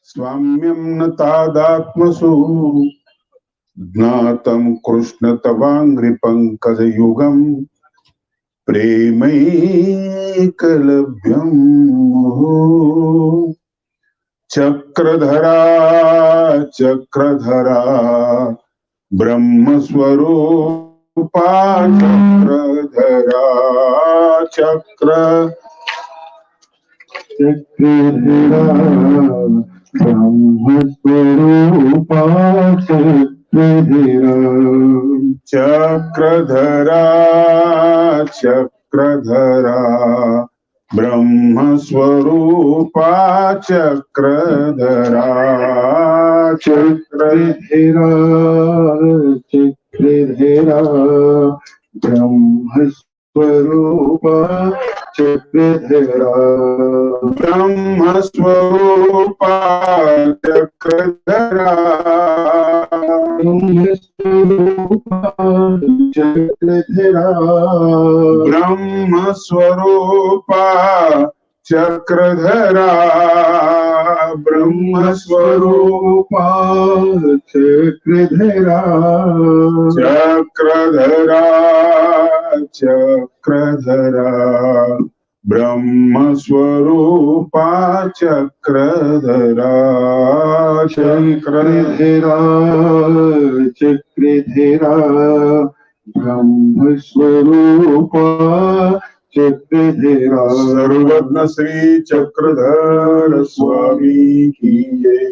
स्वाम्यं न तादात्मसु ज्ञातं कृष्ण तवाङ्घ्रिपङ्कजयुगम् प्रेमैकलभ्यम् चक्रधरा चक्रधरा ब्रह्मस्वरूपा चक्रधरा चक्रधरा ब्रह्मस्वरूपा चक्रधरा चक्रधरा ब्रह्मस्वरूपा चक्रधरा चक्रधरा चक्रधरा ब्रह्मस्वरूपा चक्रधरा ब्रह्मस्वरूपा चक्रधरा ब्रह्मस्वरूपा चक्रधरा ब्रह्मस्वरूपा चक्रधरा चक्रधरा चक्रधरा ब्रह्मस्वरूपा चक्रधरा चक्रधरा चक्रधरा ब्रह्मस्वरूपा चक्रधरा सर्वज्ञ श्री चक्रधर स्वामी की जय।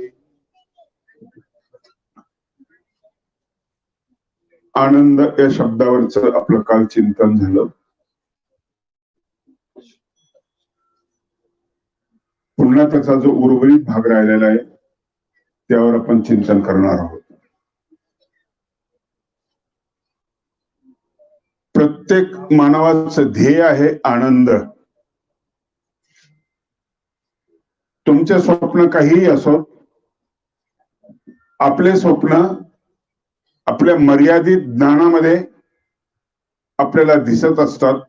आनंद या शब्दावरच आपलं काल चिंतन झालं। पुन्हा त्याचा जो उर्वरित भाग राहिलेला आहे त्यावर आपण चिंतन करणार आहोत। प्रत्येक मानवाचं ध्येय आहे आनंद। तुमचे स्वप्न काहीही असो, आपले स्वप्न आपल्या मर्यादित ज्ञानामध्ये आपल्याला दिसत असतात,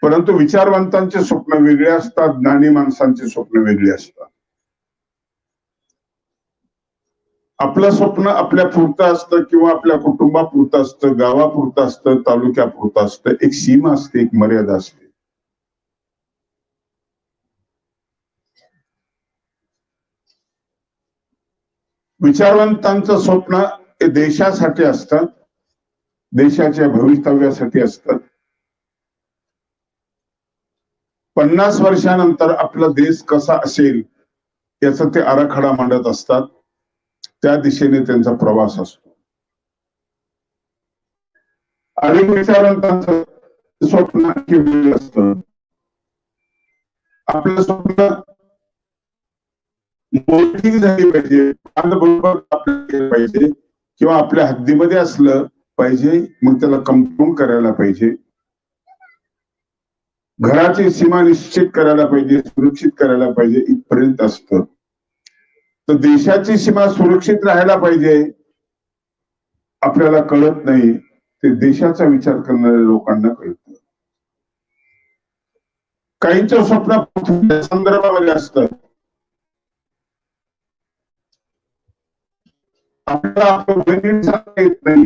परंतु विचारवंतांचे स्वप्न वेगळे असतात, ज्ञानी माणसांचे स्वप्न वेगळे असतात। आपलं स्वप्न आपल्या पुरतं असतं किंवा आपल्या कुटुंबापुरतं असतं, गावापुरतं असतं, तालुक्यापुरतं असतं। एक सीमा असते, एक मर्यादा असते। विचारवंतांचं स्वप्न हे देशासाठी असतं, देशाच्या भवितव्यासाठी असतं। 50 वर्षानंतर आपला देश कसा असेल याचा ते आराखडा मांडत असतात, त्या दिशेने त्यांचा प्रवास असतो। आणि विचारवंतांचं स्वप्न वेगळं असतं। आपलं स्वप्न मोठी झाली पाहिजे, बरोबर पाहिजे किंवा आपल्या हद्दीमध्ये असलं पाहिजे, मग त्याला कंपाऊंड करायला पाहिजे, घराची सीमा निश्चित करायला पाहिजे, सुरक्षित करायला पाहिजे, इथपर्यंत असतं। तर देशाची सीमा सुरक्षित राहायला पाहिजे आपल्याला कळत नाही, ते देशाचा विचार करणाऱ्या लोकांना कळतं। काहींचं स्वप्न पृथ्वीच्या संदर्भामध्ये असतं। आपल्याला आपलं वय सांगता येत नाही,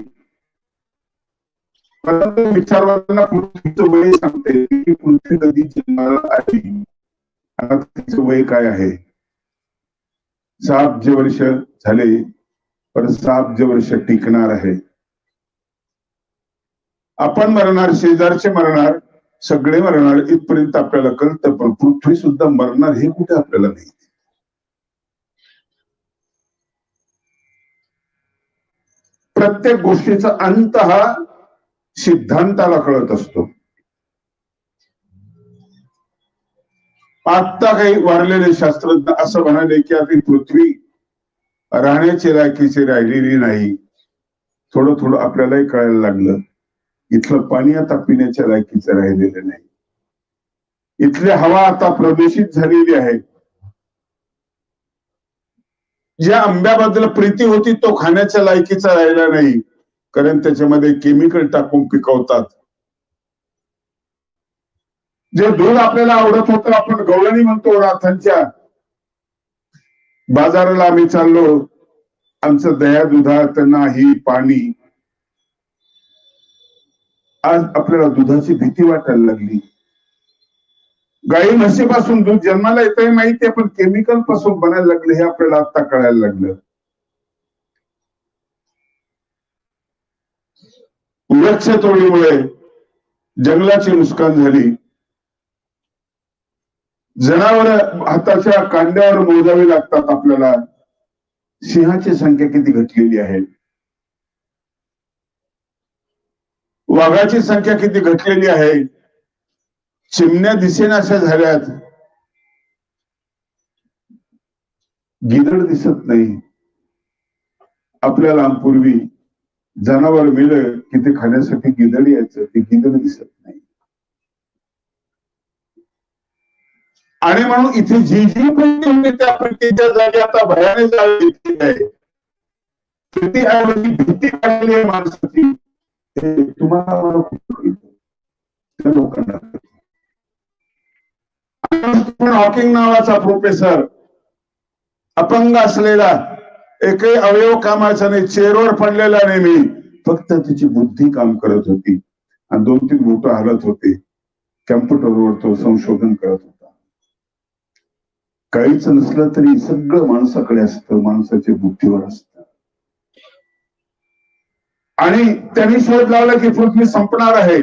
परंतु विचारवंतांना पृथ्वीचं वय सांगते की पृथ्वी कधी जन्माला आली, आता तिचं वय काय आहे। 7 वर्ष झाले, पण 7 वर्ष टिकणार आहे। आपण मरणार, शेजारचे मरणार, सगळे मरणार, इथपर्यंत आपल्याला कळतं, पण पृथ्वी सुद्धा मरणार हे कुठे आपल्याला नाही। प्रत्येक गोष्टीचा अंत हा सिद्धांताला कळत असतो। आता काही वारलेले शास्त्रज्ञ असं म्हणाले की आता पृथ्वी राहण्याची लायकीची राहिलेली नाही। थोडं थोडं आपल्यालाही कळायला लागलं, इथलं पाणी आता पिण्याच्या लायकीचं राहिलेलं नाही, इथली हवा आता प्रदूषित झालेली आहे। ज्या आंब्याबद्दल प्रीती होती तो खाण्याच्या लायकीचा राहिला नाही, कारण त्याच्यामध्ये केमिकल टाकून पिकवतात। जे दूध आपल्याला आवडत होतं, आपण गवळणी म्हणतो नाथांच्या, बाजाराला आम्ही चाललो, आमचं दह्या दुधात नाही पाणी. आज आपल्याला दुधाची भीती वाटायला लागली. गाई म्हशीपासून दूध जन्माला येतंय माहिती आहे, पण केमिकल पासून बनायला लागले हे आपल्याला आता कळायला लागलं. वृक्ष तोडीमुळे जंगलाची नुकसान झाली. जनावर हाताच्या कांड्यावर मोजावी लागतात आपल्याला. सिंहाची संख्या किती घटलेली आहे, वाघाची संख्या किती घटलेली आहे, चिमण्या दिसेनाशा झाल्यात, गिधड दिसत नाही. आपल्याला पूर्वी जनावर मिळलं की ते खाण्यासाठी गिधड यायचं, ते गिधड दिसत नाही. आणि म्हणून इथे जी जी प्रीती होती त्या प्रीतीच्या जागी आता भयाने जाळी आहे. प्रीतीऐवजी भीती काढली आहे माणसाची. तुम्हाला त्या लोकांना हॉकिंग नावाचा प्रोफेसर अपंग असलेला, एकही अवयव कामाचा नाही, चेअरवर पडलेला नेहमी, फक्त तिची बुद्धी काम करत होती आणि 2-3 बोट हलत होते. कॅम्प्युटरवर तो संशोधन करत होता. काहीच नसलं तरी सगळं माणसाकडे असतं, माणसाच्या बुद्धीवर असतं. आणि त्यांनी शोध लावला की पृथ्वी संपणार आहे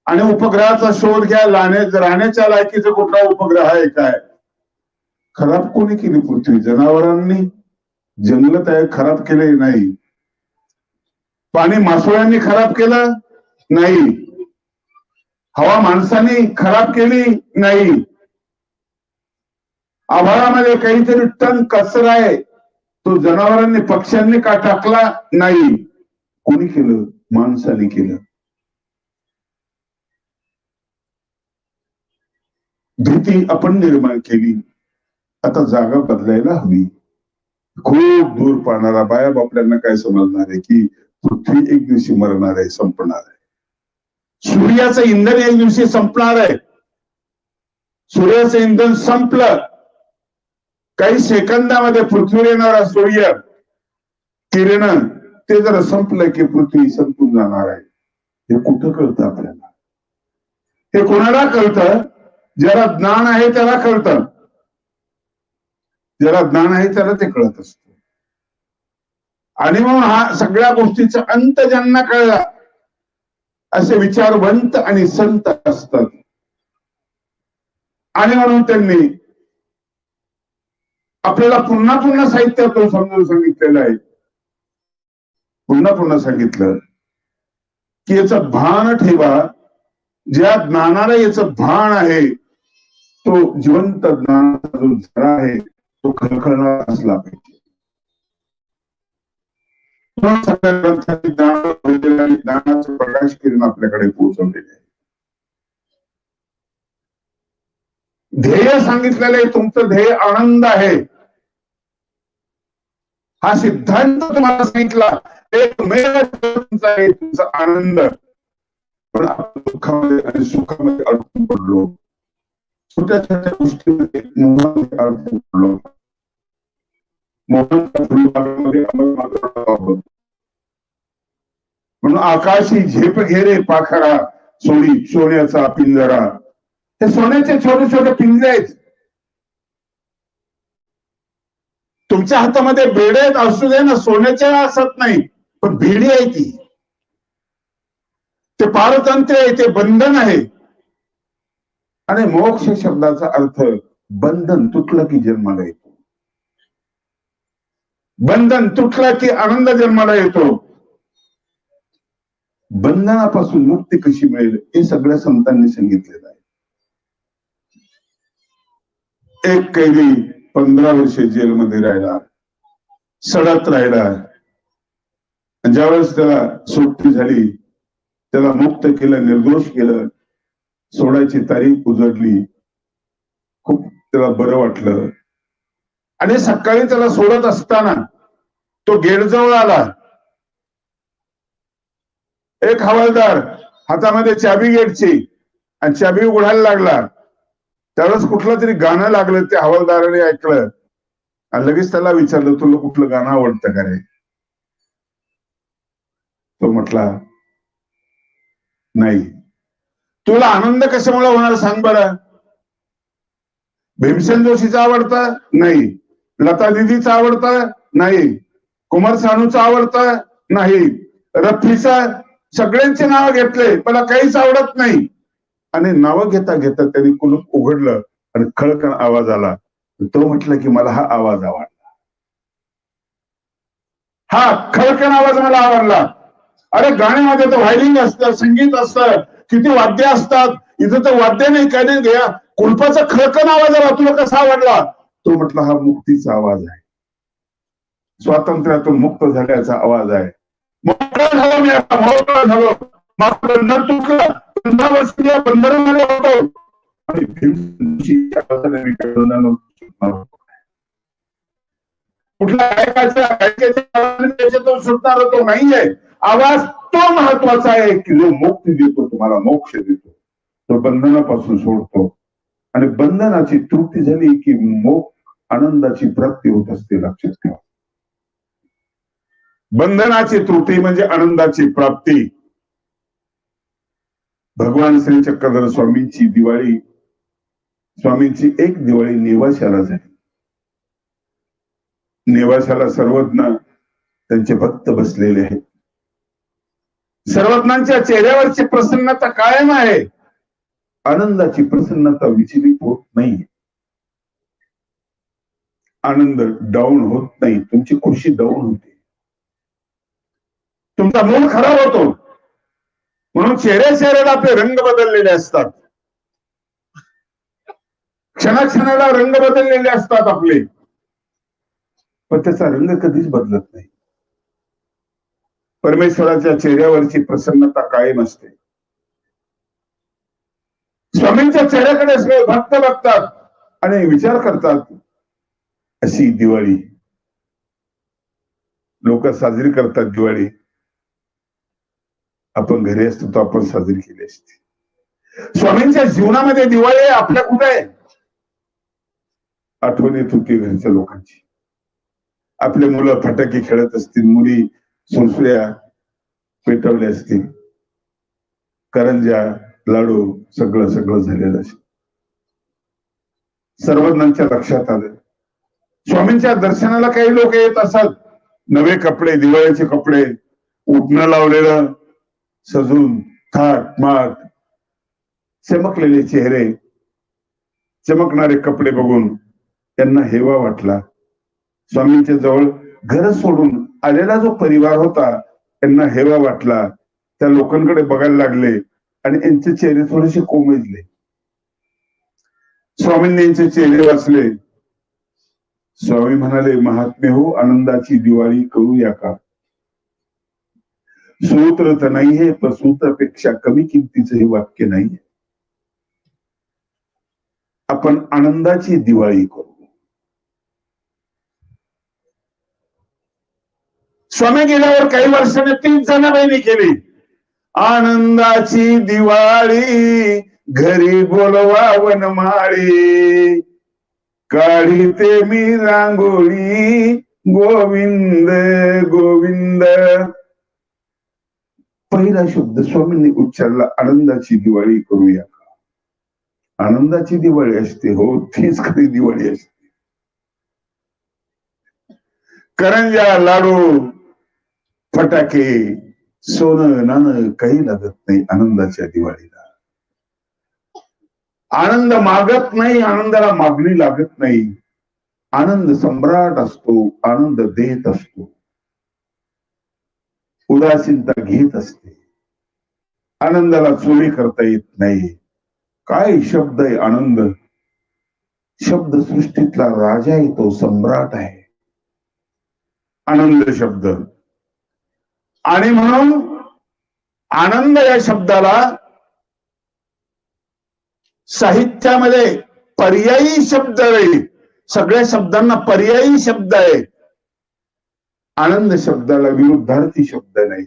आणि उपग्रहाचा शोध घ्या, राहण्याच्या लायकीचा कुठला उपग्रह आहे काय. खराब कोणी केली पृथ्वी? जनावरांनी. जंगल तयार खराब केले नाही. पाणी मासोळ्यांनी खराब केलं नाही. हवा माणसांनी खराब केली नाही. आभाळामध्ये काहीतरी टन कचरा आहे, तो जनावरांनी पक्ष्यांनी का टाकला नाही. कोणी केलं? माणसाने केलं. भीती आपण निर्माण केली. आता जागा बदलायला हवी. खूप दूर पाहणारा बाया बापड्यांना काय समजणार आहे की पृथ्वी एक दिवशी मरणार आहे, संपणार आहे. सूर्याचं इंधन एक दिवशी संपणार आहे. सूर्याचं इंधन संपलं, काही सेकंदामध्ये पृथ्वीवर येणारा सूर्य किरण ते जर संपलं की पृथ्वी संपून जाणार आहे. हे कुठं कळतं आपल्याला? हे कोणाला कळतं? ज्याला ज्ञान आहे त्याला कळतं. ज्याला ज्ञान आहे त्याला ते कळत असत. आणि म्हणून हा सगळ्या गोष्टीचा अंत ज्यांना कळला असे विचारवंत आणि संत असतात. आणि म्हणून त्यांनी आपल्याला पुन्हा पुन्हा साहित्यातून समजून सांगितलेलं आहे. पुन्हा पुन्हा सांगितलं की याचं भान ठेवा. ज्या ज्ञानाला याचं भान आहे तो जिवंत ज्ञानाचा जो झरा आहे तो खळखळणारा असला पाहिजे. सगळ्या ग्रंथांनी ज्ञानाचं प्रकाश किरण आपल्याकडे पोहोचवलेले आहे. ध्येय सांगितलेलं आहे. तुमचं ध्येय आनंद आहे. हा सिद्धांत तुम्हाला सांगितला. एकमेव तुमचा आहे, तुमचा आनंद. पण आपण दुःखामध्ये आणि सुखामध्ये अडकून पडलो. छोट्या छोट्या गोष्टीमध्ये मोहामध्ये अडकून पडलो. म्हणून आकाशी झेप घेरे पाखरा सोडी सोन्याचा पिंजरा. हे सोन्याचे छोटे छोटे पिंजरे आहेत. तुमच्या हातामध्ये बेडे असू दे ना, सोन्याच्या असत नाही, पण भेडी आहे ती. ते पारतंत्र्य आहे, ते बंधन आहे. आणि मोक्ष शब्दाचा अर्थ बंधन तुटलं की जन्माला येतो. बंधन तुटलं की आनंद जन्माला येतो. बंधनापासून मुक्ती कशी मिळेल हे सगळ्या संतांनी सांगितलेलं आहे. एक कैदी 15 वर्षे जेलमध्ये राहिला, सडत राहिला. ज्यावेळेस त्याला सुट्टी झाली, त्याला मुक्त केलं, निर्दोष केलं, सोडायची तारीख उजडली. खूप त्याला बरं वाटलं. आणि सकाळी त्याला सोडत असताना तो गेटजवळ आला. एक हवालदार हातामध्ये चाबी गेटची आणि चाबी उघडायला लागला. त्यावेळेस कुठलं तरी गाणं लागलं, त्या हवालदाराने ऐकलं. आणि लगेच त्याला विचारलं, तुला कुठलं गाणं आवडतं का रे? तो म्हटला नाही. तुला आनंद कशामुळे होणार सांग बरं? भीमसेन जोशीचा आवडतं? नाही. लता दिदीचा आवडतं? नाही. कुमार सानूचा आवडतं? नाही. रफीचा? सगळ्यांचे नाव घेतले, मला काहीच आवडत नाही. आणि नावं घेता घेता त्यांनी कुलूप उघडलं आणि खळखळ आवाज आला. तो म्हटलं की मला हा आवाज आवडला. हा खळखळ आवाज मला आवडला. अरे गाण्यामध्ये तर व्हायलिन असतं, संगीत असतं, किती वाद्य असतात. इथं तर वाद्य नाही, काय नाही. घ्या कुलपाचा खळखळ आवाज आला, तुला कसा आवडला? तो म्हटला हा मुक्तीचा आवाज आहे, स्वातंत्र्यातून मुक्त झाल्याचा आवाज आहे. मोकळा झालो मी, आता मोकळा झालो. माझं बंधन तुटलं, 15 वर्षीय बंधनामध्ये होतो आणि कुठल्या गायकाच्या सुटणार तो नाहीये. आवाज तो महत्वाचा आहे की जो मुक्ती देतो, तुम्हाला मोक्ष देतो, तो बंधनापासून सोडतो. आणि बंधनाची तृप्ती झाली की आनंदाची प्राप्ती होत असते. लक्षात ठेवा, बंधनाची त्रुटी म्हणजे आनंदाची प्राप्ती. भगवान श्री चक्रधर स्वामींची दिवाळी, स्वामींची एक दिवाळी नेवाशाला झाली. नेवाशाला सर्वज्ञ त्यांचे भक्त बसलेले आहेत. सर्वज्ञांच्या चेहऱ्यावरची प्रसन्नता कायम आहे. आनंदाची प्रसन्नता विचलित होत नाही. आनंद डाऊन होत नाही. तुमची खुशी डाऊन होते, तुमचा मूड खराब होतो. म्हणून चेहऱ्याला आपले रंग बदललेले असतात, क्षणाक्षणाला रंग बदललेले असतात आपले, पण त्याचा रंग कधीच बदलत नाही. परमेश्वराच्या चेहऱ्यावरची प्रसन्नता कायम असते. स्वामींच्या चेहऱ्याकडे सगळे भक्त बघतात आणि विचार करतात, अशी दिवाळी लोक साजरी करतात. दिवाळी आपण घरी असतो तो आपण साजरी केली असते. स्वामींच्या जीवनामध्ये दिवाळी आपल्या कुठे आहे? आठवण येत होती घरच्या लोकांची. आपले मुलं फटाके खेळत असतील, मुली सुरसुऱ्या पेटवल्या असतील, करंजा लाडू सगळं सगळं झालेलं असेल. सर्वज्ञांच्या लक्षात आलं, स्वामींच्या दर्शनाला काही लोक येत असतात, नवे कपडे, दिवाळीचे कपडे, उठणं लावलेलं, सजून थाट माट, चमकलेले चेहरे, चमकणारे कपडे बघून त्यांना हेवा वाटला. स्वामींच्या जवळ घर सोडून आलेला जो परिवार होता त्यांना हेवा वाटला. त्या लोकांकडे बघायला लागले आणि यांचे चेहरे थोडेसे कोमेजले. स्वामींनी यांचे चेहरे वाचले. स्वामी म्हणाले, महात्मे हो, आनंदाची दिवाळी करूया का? सूत्र तर नाहीये, पण सूत्रापेक्षा कमी किमतीचं हे वाक्य नाहीये. आपण आनंदाची दिवाळी करू. स्वामी गेल्यावर काही वर्षाने 3 जणांनी केली. आनंदाची दिवाळी घरी बोलवा वनमाळी, काढीते मी रांगोळी गोविंद गोविंद. पहिला शब्द स्वामींनी उच्चारला, आनंदाची दिवाळी करूया का? आनंदाची दिवाळी असते हो, तीच खरी दिवाळी असते. करंजा लाडू फटाके सोनं नाणं काही लागत नाही आनंदाच्या दिवाळीला. आनंद मागत नाही, आनंदाला मागणी लागत नाही. आनंद सम्राट असतो, आनंद देत असतो, उदासीनता घेत असते. आनंदाला चोरी करता येत नाही. काय शब्द आहे आनंद! शब्द सृष्टीतला राजा आहे, तो सम्राट आहे आनंद शब्द. आणि म्हणून आनंद या शब्दाला साहित्यामध्ये पर्यायी शब्द आहे. सगळ्या शब्दांना पर्यायी शब्द आहे. आनंद शब्दाला विरुद्धार्थी शब्द नाही.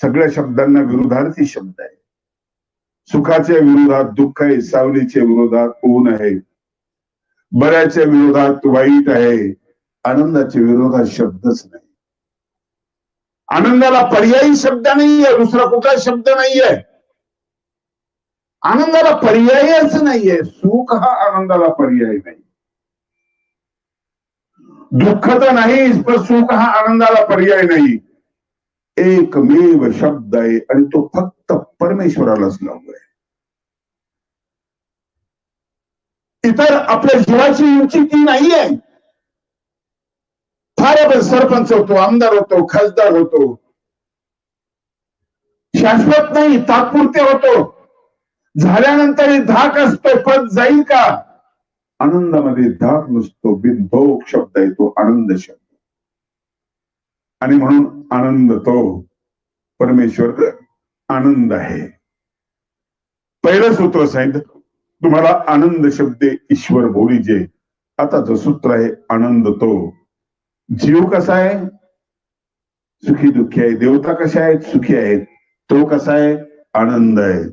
सगळ्या शब्दांना विरुद्धार्थी शब्द आहे. सुखाच्या विरोधात दुःख आहे, सावलीच्या विरोधात ऊन आहे, बऱ्याच्या विरोधात वाईट आहे, आनंदाच्या विरोधात शब्दच नाही. आनंदाला पर्यायी शब्द नाहीये, दुसरा कुठला शब्द नाहीये. आनंदाला पर्यायच नाहीये. सुख हा आनंदाला पर्याय नाही. दुःख तर नाही, पण सुख हा आनंदाला पर्याय नाही. एकमेव शब्द आहे आणि तो फक्त परमेश्वरालाच लागू आहे. इतर आपल्या जीवाची उंची ती नाहीये. फार सरपंच होतो, आमदार होतो, खासदार होतो, शाश्वत नाही, तात्पुरते होतो. झाल्यानंतर धाक असतो, पद जाईल का? आनंदामध्ये धाक नसतो. बिनभोग शब्द आहे तो आनंद शब्द. आणि म्हणून आनंद तो परमेश्वर आनंद आहे. पहिलं सूत्र सांगितलं तुम्हाला, आनंद शब्द ईश्वर बोलीजे. आताचं सूत्र आहे आनंद तो. जीव कसा आहे? सुखी दुःखी आहे. देवता कशा आहेत? सुखी आहेत. तो कसा आहे? आनंद आहे.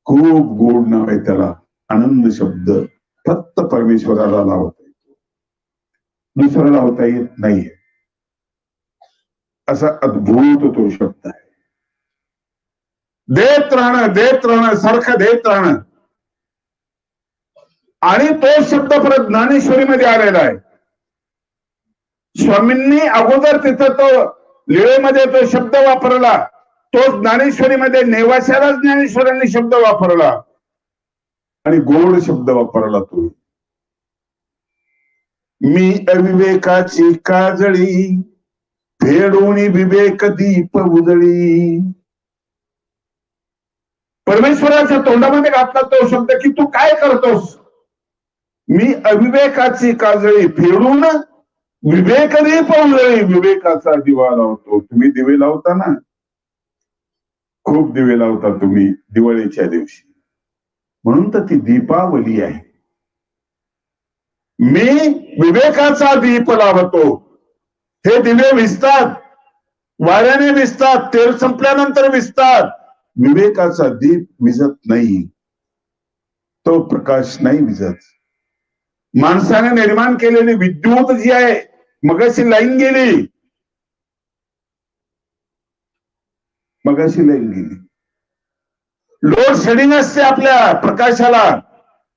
खूप गोड नाव आहे त्याला. आनंद शब्द फक्त परमेश्वराला लावता येतो, दुसरा लावता येत नाहीये. असा अद्भुत तो शब्द आहे. देत राहणं सारखं देत राहणं. आणि तो शब्द परत ज्ञानेश्वरीमध्ये आलेला आहे. स्वामींनी अगोदर तिथं तो लीळेमध्ये तो शब्द वापरला, तो ज्ञानेश्वरीमध्ये नेवाशाला ज्ञानेश्वरांनी शब्द वापरला आणि गोड शब्द वापरला तो. मी अविवेकाची काजळी फेडून विवेक दीप उजळी. परमेश्वराच्या तोंडामध्ये घातला तो शब्द की तू काय करतोस? मी अविवेकाची काजळी फेडून विवेक दीप उजळी. विवेकाचा दिवा लावतो. तुम्ही दिवे लावता ना, खूप दिवे लावता तुम्ही दिवाळीच्या दिवशी, म्हणून तर ती दीपावली आहे. मी विवेकाचा दीप लावतो. हे दिवे विसतात, वाऱ्याने विसतात, तेल संपल्यानंतर विसतात. विवेकाचा दीप विझत नाही, तो प्रकाश नाही विझत. माणसाने निर्माण केलेली विद्युत जी आहे, मगाशी लाईन गेली, लोड शेडिंग असते आपल्या प्रकाशाला.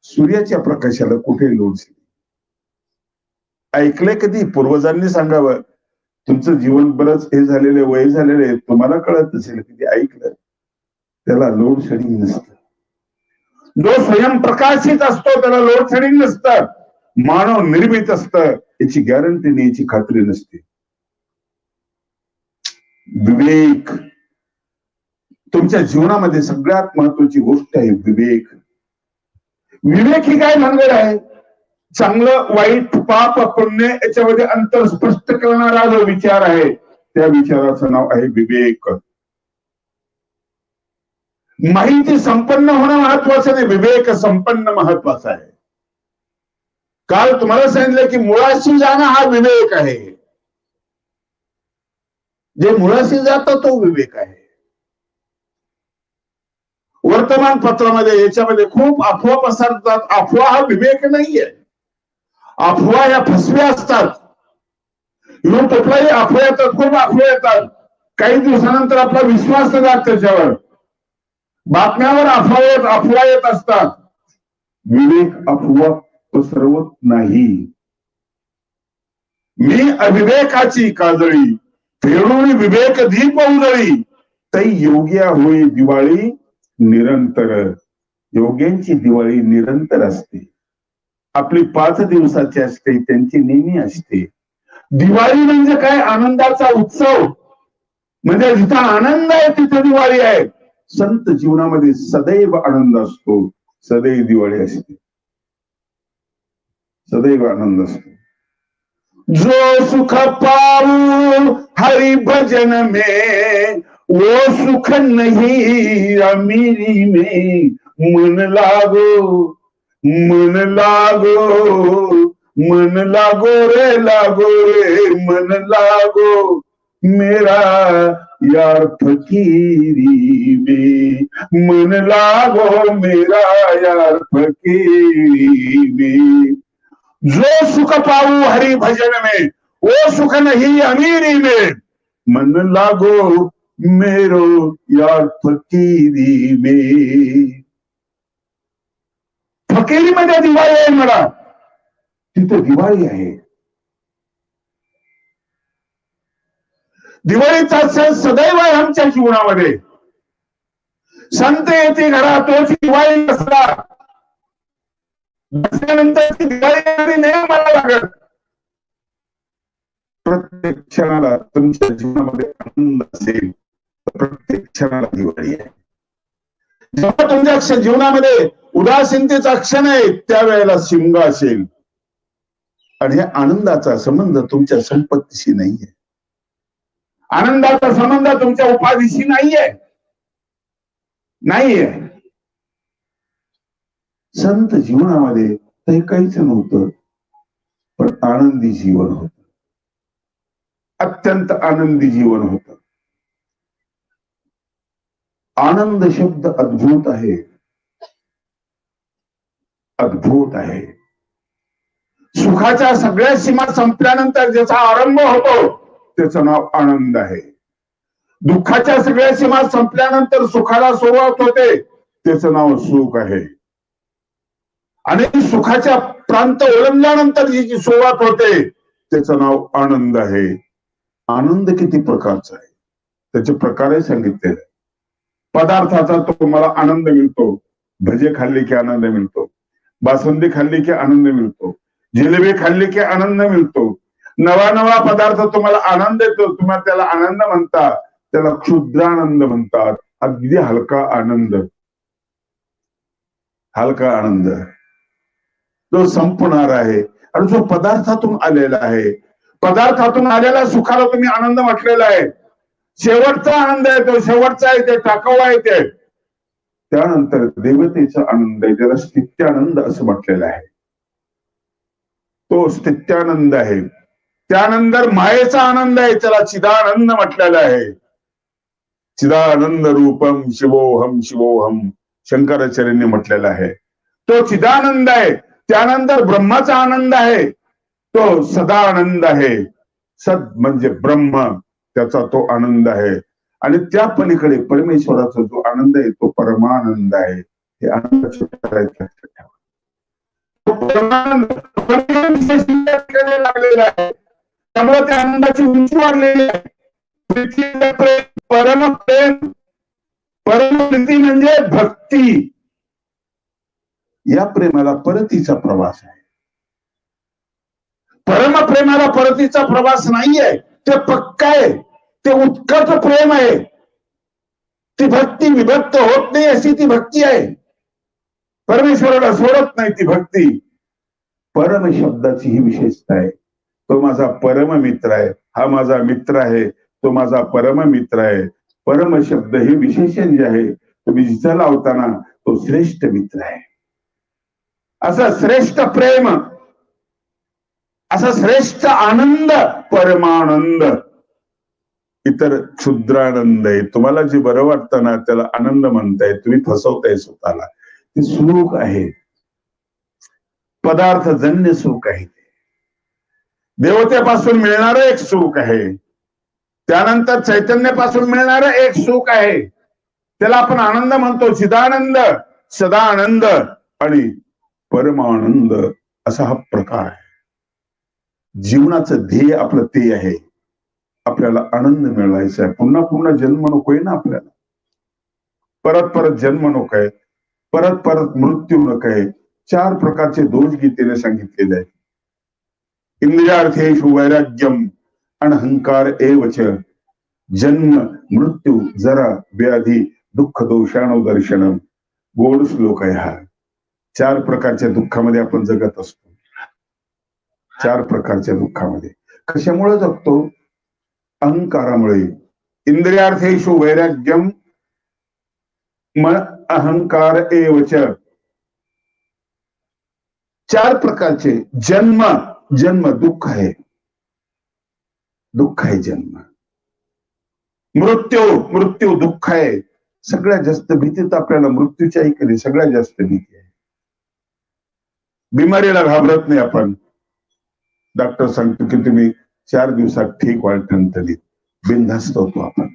सूर्याच्या प्रकाशाला कुठे लोड शेडिंग? ऐकलंय कधी? पूर्वजांनी सांगावं. तुमचं जीवन बरंच हे झालेले, वय झालेले, तुम्हाला कळत असेल कधी ऐकलं? त्याला लोड शेडिंग नसतं. जो स्वयंप्रकाशित असतो त्याला लोड शेडिंग नसतं. मानव निर्मित असतं, याची गॅरंटी नाही, याची खात्री नसते. विवेक तुमच्या जीवनामध्ये सगळ्यात महत्वाची गोष्ट आहे. विवेक. विवेक ही काय भानगड आहे? चांगलं वाईट पाप पुण्य याच्यामध्ये अंतर स्पष्ट करणारा जो विचार आहे, त्या विचाराचं नाव आहे विवेक. माहिती संपन्न होणं महत्वाचं नाही, विवेक संपन्न महत्वाचा आहे. काल तुम्हाला सांगितलं की मुळाशी जाणं हा विवेक आहे. जे मुळाशी जातं तो विवेक आहे. वर्तमानपत्रामध्ये याच्यामध्ये खूप अफवा पसरतात. अफवा हा विवेक नाहीये. अफवा या फसव्या असतात. युट्यूबलाही अफवा येतात, खूप अफवा येतात. काही दिवसानंतर आपला विश्वास जात त्याच्यावर. बातम्यावर अफवा येत असतात. विवेक अफवा पसरवत नाही. मी अविवेकाची काजळी फेडून विवेक दीप उजळी. तै योग्या होई दिवाळी निरंतर. योग्यांची दिवाळी निरंतर असते. आपली 5 दिवसाची असते, त्यांची नेहमी असते. दिवाळी म्हणजे काय? आनंदाचा उत्सव. म्हणजे जिथं आनंद आहे तिथे दिवाळी आहे. संत जीवनामध्ये सदैव आनंद असतो, सदैव दिवाळी असते, सदैव आनंद असतो. जो सुख पाऊ हरि भजन में वो सुख नहीं अमीरी में. मन लागो मन लागो मन लागो रे मन लागो मेरा यार फकीरी में. मन लागो मेरा यार फकीरी में. जो सुख पाऊ हरि भजन में वो सुख नहीं अमीरी में, मन लागो मेरो यार फकीरी में. फकीरीमध्ये दिवाळी आहे मला, तिथे दिवाळी आहे. दिवाळीचा सण सदैव आहे आमच्या जीवनामध्ये. संत येते घरा तोच दिवाळी असला, दसऱ्यानंतर दिवाळी नाही मला लागत. प्रत्येक क्षणाला तुमच्या जीवनामध्ये आनंद असेल तर प्रत्येक क्षणाला दिवाळी आहे. जेव्हा तुमच्या जीवनामध्ये उदासीनतेचा क्षण आहे त्यावेळेला शिमगा असेल. आणि या आनंदाचा संबंध तुमच्या संपत्तीशी नाहीये, आनंदाचा संबंध तुमच्या उपाधीशी नाहीये. संत जीवनामध्ये ते काहीच नव्हतं, पण आनंदी जीवन होत, अत्यंत आनंदी जीवन होत. आनंद शब्द अद्भुत आहे, अद्भुत आहे. सुखाच्या सगळ्या सीमा संपल्यानंतर ज्याचा आरंभ होतो त्याचं नाव आनंद आहे. दुःखाच्या सगळ्या सीमा संपल्यानंतर सुखाला सुरुवात होते त्याचं नाव सुख आहे. आणि सुखाच्या प्रांत ओलांडल्यानंतर जी सुरुवात होते त्याचं नाव आनंद आहे. आनंद किती प्रकारचा आहे त्याचे प्रकारही सांगितलेले. पदार्थाचा तो मला आनंद मिळतो, भजे खाल्ले की आनंद मिळतो, बासुंदी खाल्ली की आनंद मिळतो, जिलेबी खाल्ली की आनंद मिळतो. नवा नवा पदार्थ तुम्हाला आनंद येतो, तुम्हाला त्याला आनंद म्हणता, त्याला क्षुद्रानंद म्हणतात. अगदी हलका आनंद, हलका आनंद जो संपणार आहे आणि जो पदार्थातून आलेला आहे. पदार्थातून आलेला सुखाला तुम्ही आनंद म्हटलेला आहे. शेवटचा आनंद आहे तो, शेवटचा आहे ते, टाकाऊ आहे ते. त्यानंतर देवतेचा आनंद आहे, त्याला स्थित्यानंद असं म्हटलेलं आहे. तो स्थित्यानंद आहे. त्यानंतर मायेचा आनंद आहे, त्याला चिदानंद म्हटलेला आहे. चिदानंद रूपम शिवोहम शिवोहम शंकराचार्यांनी म्हटलेला आहे. तो चिदानंद आहे. त्यानंतर ब्रह्माचा आनंद आहे, तो सदानंद आहे. सद म्हणजे ब्रह्म, त्याचा तो आनंद आहे. आणि त्या पलीकडे परमेश्वराचा जो आनंद आहे तो परमानंद आहे. हे आनंद लागलेला आहे. त्यामुळे त्या आनंदाची उंची वाढलेली आहे. परम प्रेम, परमप्रीती म्हणजे भक्ती. या प्रेमाला परतीचा प्रवास आहे. परमप्रेमाला परतीचा प्रवास नाहीये, ते पक्का आहे, ते उत्कट प्रेम आहे. ती भक्ती विभक्त होत नाही अशी ती भक्ती आहे. परमेश्वराला सोडत नाही ती भक्ती. परम शब्दाची ही विशेषता आहे. तो माझा परम मित्र आहे, हा माझा मित्र आहे, तो माझा परम मित्र आहे. परम शब्द हे विशेषण जे आहे तुम्ही जिथं लावताना तो श्रेष्ठ मित्र आहे. असं श्रेष्ठ प्रेम, असा श्रेष्ठ आनंद परमानंद. इतर क्षुद्रानंद आहे. तुम्हाला जे बरं वाटतं ना त्याला आनंद म्हणताय, तुम्ही फसवताय स्वतःला. ते सुख आहे, पदार्थजन्य सुख आहे. देवतेपासून मिळणारं एक सुख आहे. त्यानंतर चैतन्यापासून मिळणारं एक सुख आहे, त्याला आपण आनंद म्हणतो. चिदानंद, सदानंद आणि परमानंद असा हा प्रकार आहे. जीवनाचं ध्येय आपलं ते आहे. आपल्याला आनंद मिळवायचा आहे. पुन्हा पुन्हा जन्म नकोय ना आपल्याला. परत परत जन्म नकोय, परत परत मृत्यू नकोय. 4 प्रकारचे दोष गीतेने सांगितलेले आहेत. इंद्रियार्थेषु वैराग्यम अनहंकार एवच, जन्म मृत्यू जरा व्याधी दुःख दोषाणो दर्शनम. गोड श्लोक आहे हा. 4 प्रकारच्या दुःखामध्ये आपण जगत असतो. 4 प्रकारच्या दुःखामध्ये कशामुळे जगतो? अहंकारामुळे. इंद्रियार्थेषु वैराग्यम अहंकार एवच. 4 प्रकारचे जन्म. जन्म दुःख आहे, दुःख आहे जन्म. मृत्यू, मृत्यू दुःख आहे. सगळ्यात जास्त भीती तर आपल्याला मृत्यूची आहे कधी, सगळ्यात जास्त भीती आहे. बिमारीला घाबरत नाही आपण. डॉक्टर सांगतो की तुम्ही 4 दिवसात ठीक ठणठणीत बिनधास्त होतो आपण.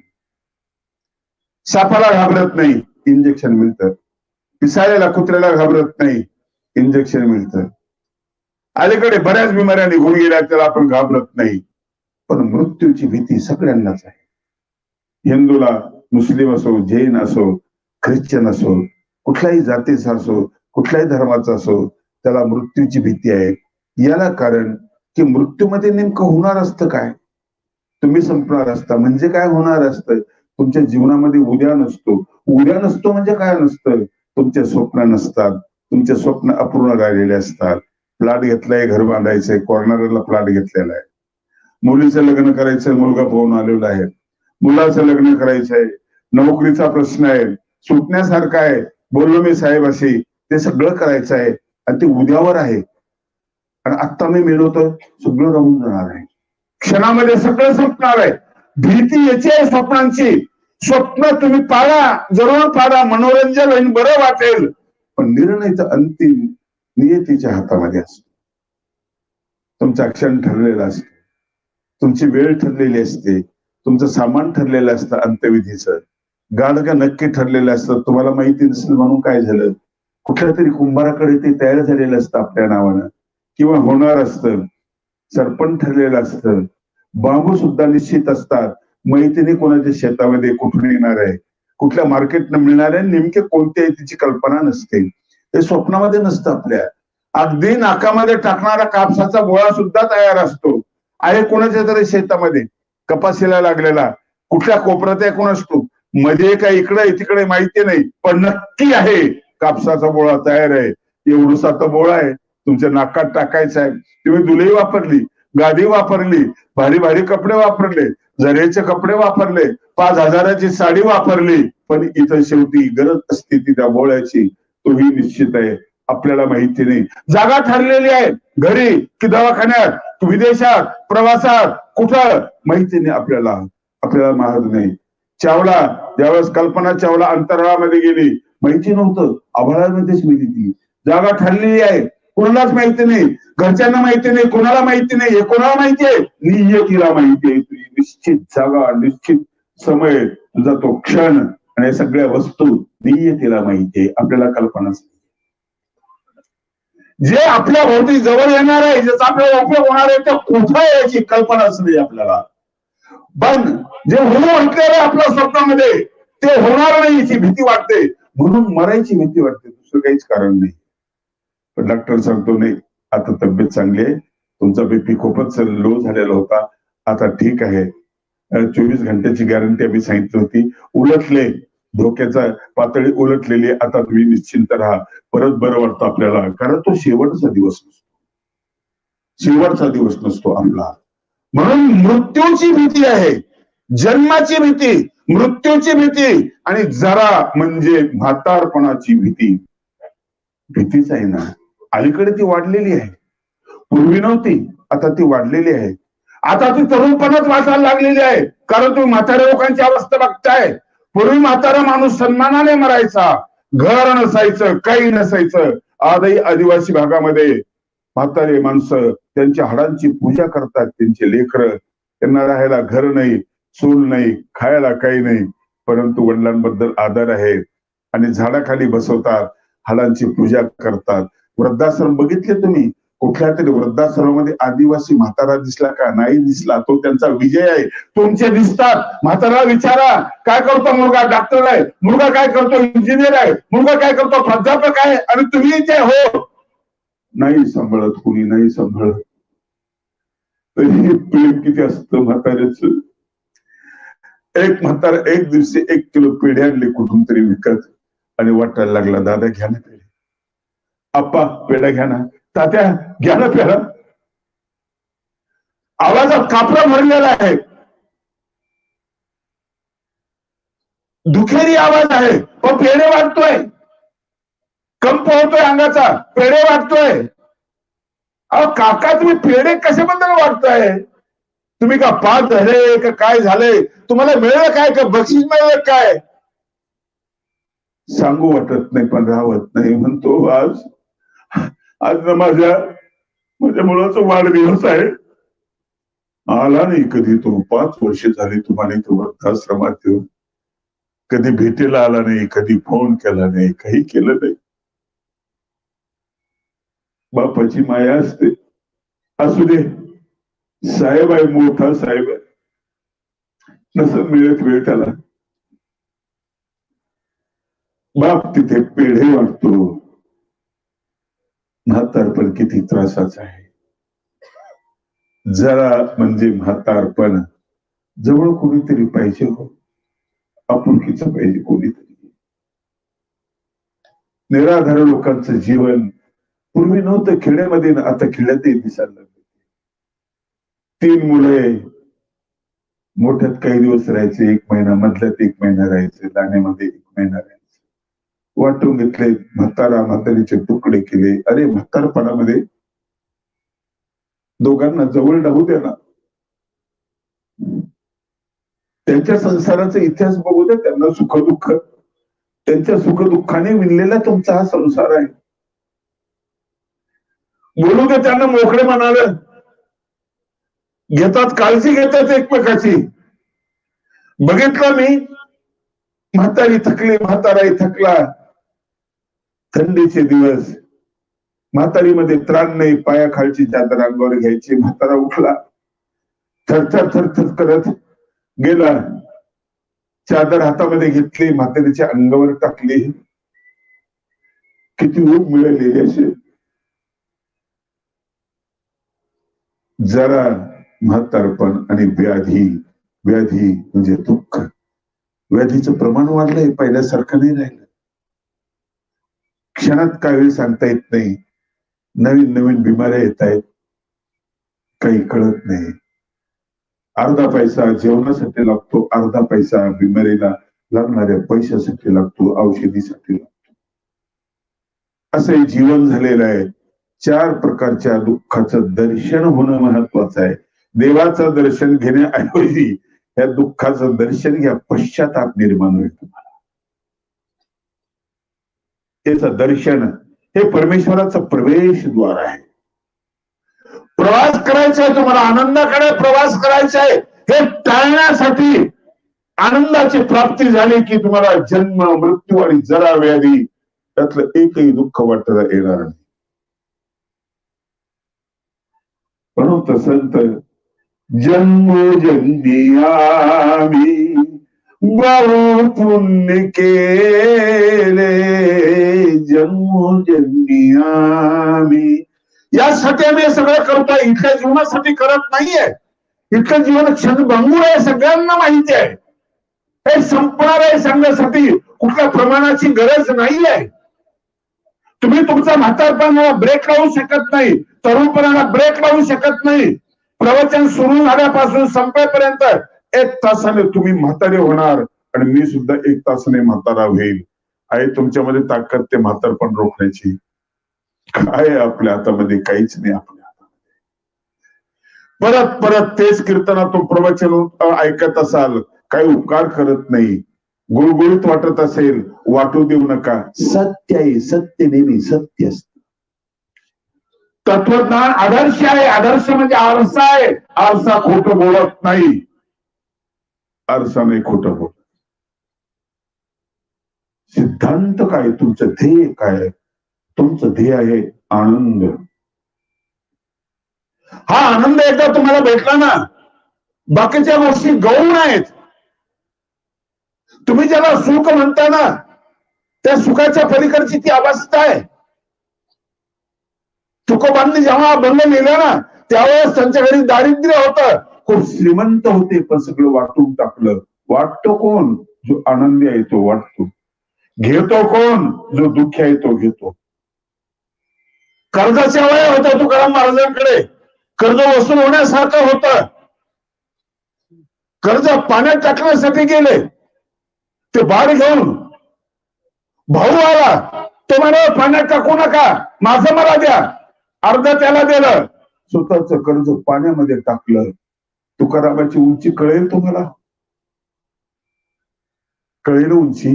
सापाला घाबरत नाही, इंजेक्शन मिळतं. पिसाळलेल्या कुत्र्याला घाबरत नाही, इंजेक्शन मिळतं. अलीकडे बऱ्याच बिमाऱ्या निघून गेल्या त्याला आपण घाबरत नाही, पण मृत्यूची भीती सगळ्यांनाच आहे. हिंदूला, मुस्लिम असो, जैन असो, ख्रिश्चन असो, कुठल्याही जातीचा असो, कुठल्याही धर्माचा असो, त्याला मृत्यूची भीती आहे. याला कारण की मृत्यूमध्ये नेमकं होणार असतं काय? तुम्ही संपणार असता म्हणजे काय होणार असतं? तुमच्या जीवनामध्ये उद्या नसतो. उद्या नसतो म्हणजे काय नसतं? तुमचे स्वप्न नसतात, तुमचे स्वप्न अपूर्ण राहिलेले असतात. प्लॉट घेतलाय, घर बांधायचंय, कॉर्नरला प्लॉट घेतलेला आहे. मुलीचं लग्न करायचंय, मुलगा पाहून आलेला आहे. मुलाचं लग्न करायचंय, नोकरीचा प्रश्न आहे, सुटण्यासारखा आहे, बोललो मी साहेब अशी, ते सगळं करायचं आहे आणि ते उद्यावर आहे. आणि आत्ता मी मेलो तर सगळं राहून जाणार आहे, क्षणामध्ये सगळं संपणार आहे. भीती याची आहे स्वप्नांची. स्वप्न तुम्ही पाळा, जरूर पाळा, मनोरंजन होईल, बरं वाटेल, पण निर्णय तर अंतिम नियतीच्या हातामध्ये असतो. तुमचा क्षण ठरलेला असतो, तुमची वेळ ठरलेली असते, तुमचं सामान ठरलेलं असतं, अंत्यविधीचं गाडगं नक्की ठरलेलं असतं. तुम्हाला माहिती नसेल म्हणून काय झालं, कुठल्या तरी कुंभाराकडे ते तयार झालेलं असतं आपल्या नावानं, किंवा होणार असतं. सरपण ठरलेलं असतं, बांबू सुद्धा निश्चित असतात. मैत्रिणी कोणाच्या शेतामध्ये कुठून येणार आहे, कुठल्या मार्केटनं मिळणार आहे, नेमके कोणते आहे त्याची कल्पना नसते. हे स्वप्नामध्ये नसतं आपल्या. अगदी नाकामध्ये टाकणारा कापसाचा गोळा सुद्धा तयार असतो, आहे कोणाच्या तरी शेतामध्ये कपाशीला लागलेला, कुठल्या कोपऱ्यात आहे कोणाच तो, मध्ये काय इकडे तिकडे माहिती नाही, पण नक्की आहे कापसाचा गोळा तयार आहे. एवढूसा तो गोळा आहे, तुमच्या नाकात टाकायचा आहे. तुम्ही दुलई वापरली, गादी वापरली, भारी भारी कपडे वापरले, जरेचे कपडे वापरले, 5,000ची साडी वापरली, पण इथं शेवटी गरज असते ती त्या गोळ्याची, तोही निश्चित आहे. आपल्याला माहिती नाही, जागा ठरलेली आहे, घरी की दवाखान्यात, विदेशात, प्रवासात, कुठं माहिती नाही आपल्याला. आपल्याला माहित नाही. चावला, ज्यावेळेस कल्पना चावला अंतराळामध्ये गेली, माहिती नव्हतं, आभाळामध्येच गेली ती. जागा ठरलेली आहे, कोणालाच माहिती नाही, घरच्यांना माहिती नाही, कोणाला माहिती नाही. हे कोणाला माहिती आहे? नियतीला माहिती आहे. तुझी निश्चित जागा, निश्चित समय, तुझा तो क्षण आणि सगळ्या वस्तू नियतीला माहिती आहे, आपल्याला कल्पनाच. जे आपल्या भोवती जवळ येणार आहे, ज्याचा आपल्याला उपयोग होणार आहे, ते कुठं याची कल्पनाच नाही आपल्याला. पण जे होऊ म्हटलेलं आहे आपल्या स्वप्नामध्ये ते होणार नाही याची भीती वाटते, म्हणून मरायची भीती वाटते, दुसरं काहीच कारण नाही. पण डॉक्टर सांगतो नाही, आता तब्येत चांगली आहे, तुमचा बीपी खूपच लो झालेला होता, आता ठीक आहे. 24 घंट्याची गॅरंटी आम्ही सांगितली होती, उलटले, धोक्याचा पातळी उलटलेली, आता तुम्ही निश्चिंत राहा, परत बरं वाटतं आपल्याला. कारण तो शेवटचा दिवस नसतो, शेवटचा दिवस नसतो आपला. म्हणून मृत्यूची भीती आहे, जन्माची भीती, मृत्यूची भीती आणि जरा म्हणजे म्हातारपणाची भीती. भीतीच आहे ना, अलीकडे ती वाढलेली आहे, पूर्वी नव्हती, आता ती वाढलेली आहे. आता ती तरुणपणात वाचायला लागलेली आहे, कारण तुम्ही म्हाताऱ्या लोकांची अवस्था बघताय. पूर्वी म्हातारा माणूस सन्मानाने मरायचा, घर नसायचं, काही नसायचं. आजही आदिवासी भागामध्ये म्हातारे माणसं त्यांच्या हाडांची पूजा करतात, त्यांचे लेकरं, त्यांना राहायला घर नाही, चूल नाही, खायला काही नाही, परंतु वडिलांबद्दल आदर आहे आणि झाडाखाली बसवतात, हाडांची पूजा करतात. वृद्धाश्रम बघितले तुम्ही? कुठल्या तरी वृद्धाश्रमामध्ये आदिवासी म्हातारा दिसला का? नाही दिसला. तो त्यांचा विजय आहे. तुमचे दिसतात. म्हातारा विचारा, काय करतो मुलगा? डॉक्टर आहे. मुलगा काय करतो? इंजिनियर आहे. मुलगा काय करतो? प्राध्यापक आहे. आणि तुम्ही इथे हो, नाही सांभाळत, कुणी नाही सांभाळत. तरी प्रेम किती असतं म्हाताऱ्याच. एक म्हातारा एक दिवशी 1 किलो पेढे आणले कुठून तरी विकत आणि वाटायला लागला, दादा घ्या ना पेढे, आप्पा पेढा घ्या ना, तात्या घ्या ना पेढा. आवाजात कापरा भरलेला आहे, दुखेरी आवाज आहे, पण पेढे वाटतोय, कंप होतोय अंगाचा, पेढे वाटतोय. अहो काका, तुम्ही पेढे कशाबद्दल वाटताय? तुम्ही का पाच झाले का काय झाले? तुम्हाला मिळेल काय का बक्षीस मिळेल काय? सांगू वाटत नाही, पण राहत नाही. म्हणतो आज आज ना माझ्या मुलाचा वाढदिवस आहे, आला नाही कधी तो. 5 वर्ष झाली तुम्हाला इथं वृद्धाश्रमात येऊन. कधी भेटीला आला नाही, कधी फोन केला नाही, काही केलं नाही. बापाची माया असते. असू दे, साहेब आहे, मोठा साहेब आहे, नसं मिळत वेळ त्याला. बाप तिथे पेढे वाटतो. म्हातारपण किती त्रासाचं आहे. जरा म्हणजे म्हातारपण जवळ कोणीतरी पाहिजे हो, आपुलकीचं पाहिजे कोणीतरी. निराधार लोकांचं जीवन पूर्वी नव्हतं खेड्यामध्ये, आता खेड्यातही दिसायला लागले. 3 मुले, मोठ्यात काही दिवस राहायचे, 1 महिना, मधल्यात 1 महिना राहायचे, लाण्यामध्ये 1 महिना राहायचे. वाटून घेतले, म्हातारीचे तुकडे केले. अरे म्हातारपणामध्ये दोघांना जवळ राहू द्या ना. त्यांच्या संसाराचा इतिहास बघू द्या, त्यांना सुखदुःख, त्यांच्या सुखदुःखाने विणलेला तुमचा हा संसार आहे. बोलू दे त्यांना मोकळे म्हणाले, घेतात, काळजी घेतात एकमेकाची. बघितलं मी, म्हातारी थकली, म्हाताराही थकला. थंडीचे दिवस, म्हातारीमध्ये त्राण नाही, पायाखालची चादर अंगावर घ्यायची. म्हातारा उठला, थरथर थरथर करत गेला, चादर हातामध्ये घेतली, म्हातारीच्या अंगावर टाकली. किती ऊब मिळालेली असे. जरा म्हातारपण आणि व्याधी, व्याधी म्हणजे दुःख. व्याधीचं प्रमाण वाढलंय, पहिल्यासारखं नाही राहिलं. क्षणात काही सांगता येत नाही. नवीन नवीन बिमाऱ्या येत आहेत, काही कळत नाही. अर्धा पैसा जेवणासाठी लागतो, अर्धा पैसा बिमारीला लागणाऱ्या पैशासाठी लागतो, औषधीसाठी लागतो. असं जीवन झालेलं आहे. 4 प्रकारच्या दुःखाचं दर्शन होणं महत्वाचं आहे. देवाचं दर्शन घेण्याऐवजी या दुःखाचं दर्शन घ्या, पश्चाताप निर्माण होईल तुम्हाला. त्याचं दर्शन हे परमेश्वराचं प्रवेशद्वार आहे. प्रवास करायचा आहे तुम्हाला, आनंदाकडे प्रवास करायचा आहे. हे टाळण्यासाठी आनंदाची प्राप्ती झाली की तुम्हाला जन्म, मृत्यू आणि जरा व्याधी त्यातलं एकही दुःख वाटता येणार नाही. म्हणून संत जन्मोजन्मी आम्ही बहु पुण्य केले, जन्मोजन्मी आम्ही. यासाठी आम्ही सगळं करतोय, इथल्या जीवनासाठी करत नाहीये. इथलं जीवन क्षणभंगूर आहे, सगळ्यांना माहिती आहे. हे संपणार आहे सांगण्यासाठी कुठल्या प्रमाणाची गरज नाही आहे. तुम्ही तुमचा म्हातारपणाला ब्रेक लावू शकत नाही, तरुणपणाला ब्रेक लावू शकत नाही. प्रवचन सुरू झाल्यापासून संपेपर्यंत 1 तासाने तुम्ही म्हातारे होणार आणि मी सुद्धा 1 तासाने म्हातारा होईल. आहे तुमच्यामध्ये ताकद ते म्हातारपण रोखण्याची? काय आपल्या हातामध्ये? काहीच नाही आपल्या हातामध्ये. परत परत तेच कीर्तनातून प्रवचन ऐकत असाल, काही उपकार करत नाही, गुळगुळीत वाटत असेल, वाटू देऊ नका. सत्य आहे, सत्य नेहमी सत्य असत. तत्वज्ञान आदर्श आहे, आदर्श म्हणजे आरसा आहे. आरसा खोटं बोलत नाही, आरसा नाही खोटं बोलत. सिद्धांत काय, तुमचं ध्येय काय? तुमचं ध्येय आहे आनंद. हा आनंद एकदा तुम्हाला भेटला ना, बाकीच्या गोष्टी गौण आहेत. तुम्ही ज्याला सुख म्हणता ना, त्या सुखाच्या पलीकडची ती अवस्था आहे. तुकोबांनी जेव्हा अभंग लिहिला ना, त्यावेळेस त्यांच्या घरी दारिद्र्य होतं, खूप श्रीमंत होते, पण सगळं वाटून टाकलं. वाटतो कोण? जो आनंदी आहे तो वाटतो. घेतो कोण? जो दुःखी आहे तो घेतो. कर्जाच्या वया होता तुकाराम महाराजांकडे, कर्ज वसूल होण्यासारखं होतं. कर्ज पाण्यात टाकण्यासाठी गेले, ते बाळ घेऊन भाऊ आला, तो म्हणाला पाण्यात टाकू नका, माझं मला द्या. अर्ध त्याला दिलं, स्वतःच कर्ज पाण्यामध्ये टाकलं. तुकारामाची उंची कळेल तुम्हाला? कळेल उंची?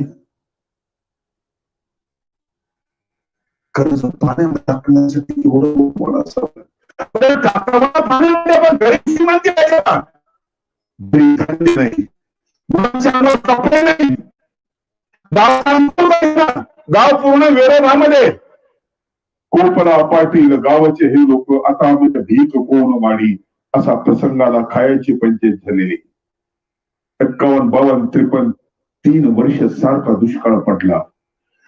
कर्ज पाण्यामध्ये टाकण्यासाठी एवढं असावं. घरी श्रीमंती पाहिजे का? नाही, कपडे नाही, गाव पूर्ण विरोधामध्ये. कोपरा पाटील गावाचे हे लोक आता आम्ही भीक कोण माडी असा प्रसंगाला खायची पंचायत झालेली. 51, 52, 53 3 वर्ष सारखा दुष्काळ पडला.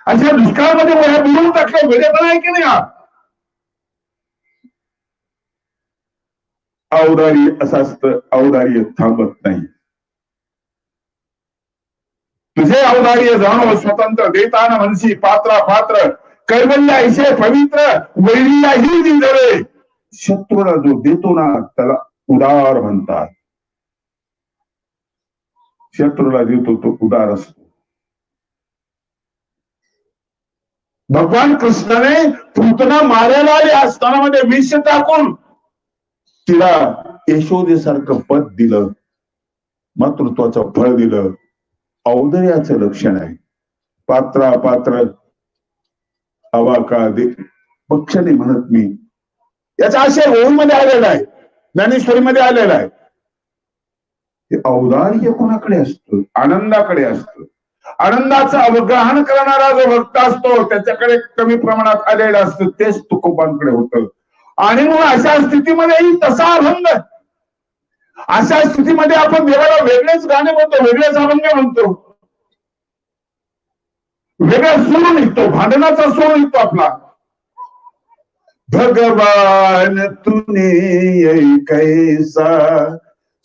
अशा दुष्काळामध्ये वह्या बुडवून टाकलं. वेळेपणा आहे की नाही हा? अवदारी असं असतं, अवदार्य थांबत नाही. तुझे अवदार्य जाणव स्वतंत्र देताना म्हणशी पात्रा पात्र कैवल्य ऐशे पवित्र वैरीलाही दिले. शत्रूला जो देतो ना त्याला उदार म्हणतात. शत्रूला देतो तो उदार असतो. भगवान कृष्णाने पूतना मारायला आले असताना मध्ये विष टाकून तिला यशोदेसारखं पद दिलं, मातृत्वाचं फळ दिलं. औदर्याचं लक्षण आहे. पात्रा पात्र अवाका दे पक्षाने म्हणत मी. याचा आशय ओळमध्ये आलेला आहे, ज्ञानेश्वरीमध्ये आलेला आहे. हे औदार्य कोणाकडे असतं? आनंदाकडे असतं. आनंदाचं अवग्रहण करणारा जो भक्त असतो त्याच्याकडे कमी प्रमाणात आलेलं असतं, तेच तुकोबांकडे होतं. आणि मग अशा स्थितीमध्येही तसा अभंग, अशा स्थितीमध्ये आपण देवाला वेगळेच गाणे म्हणतो, वेगळेच अभंग म्हणतो, वेगळा सूर निघतो, भांडणाचा सूर निघतो आपला. भगवान तूने कैसा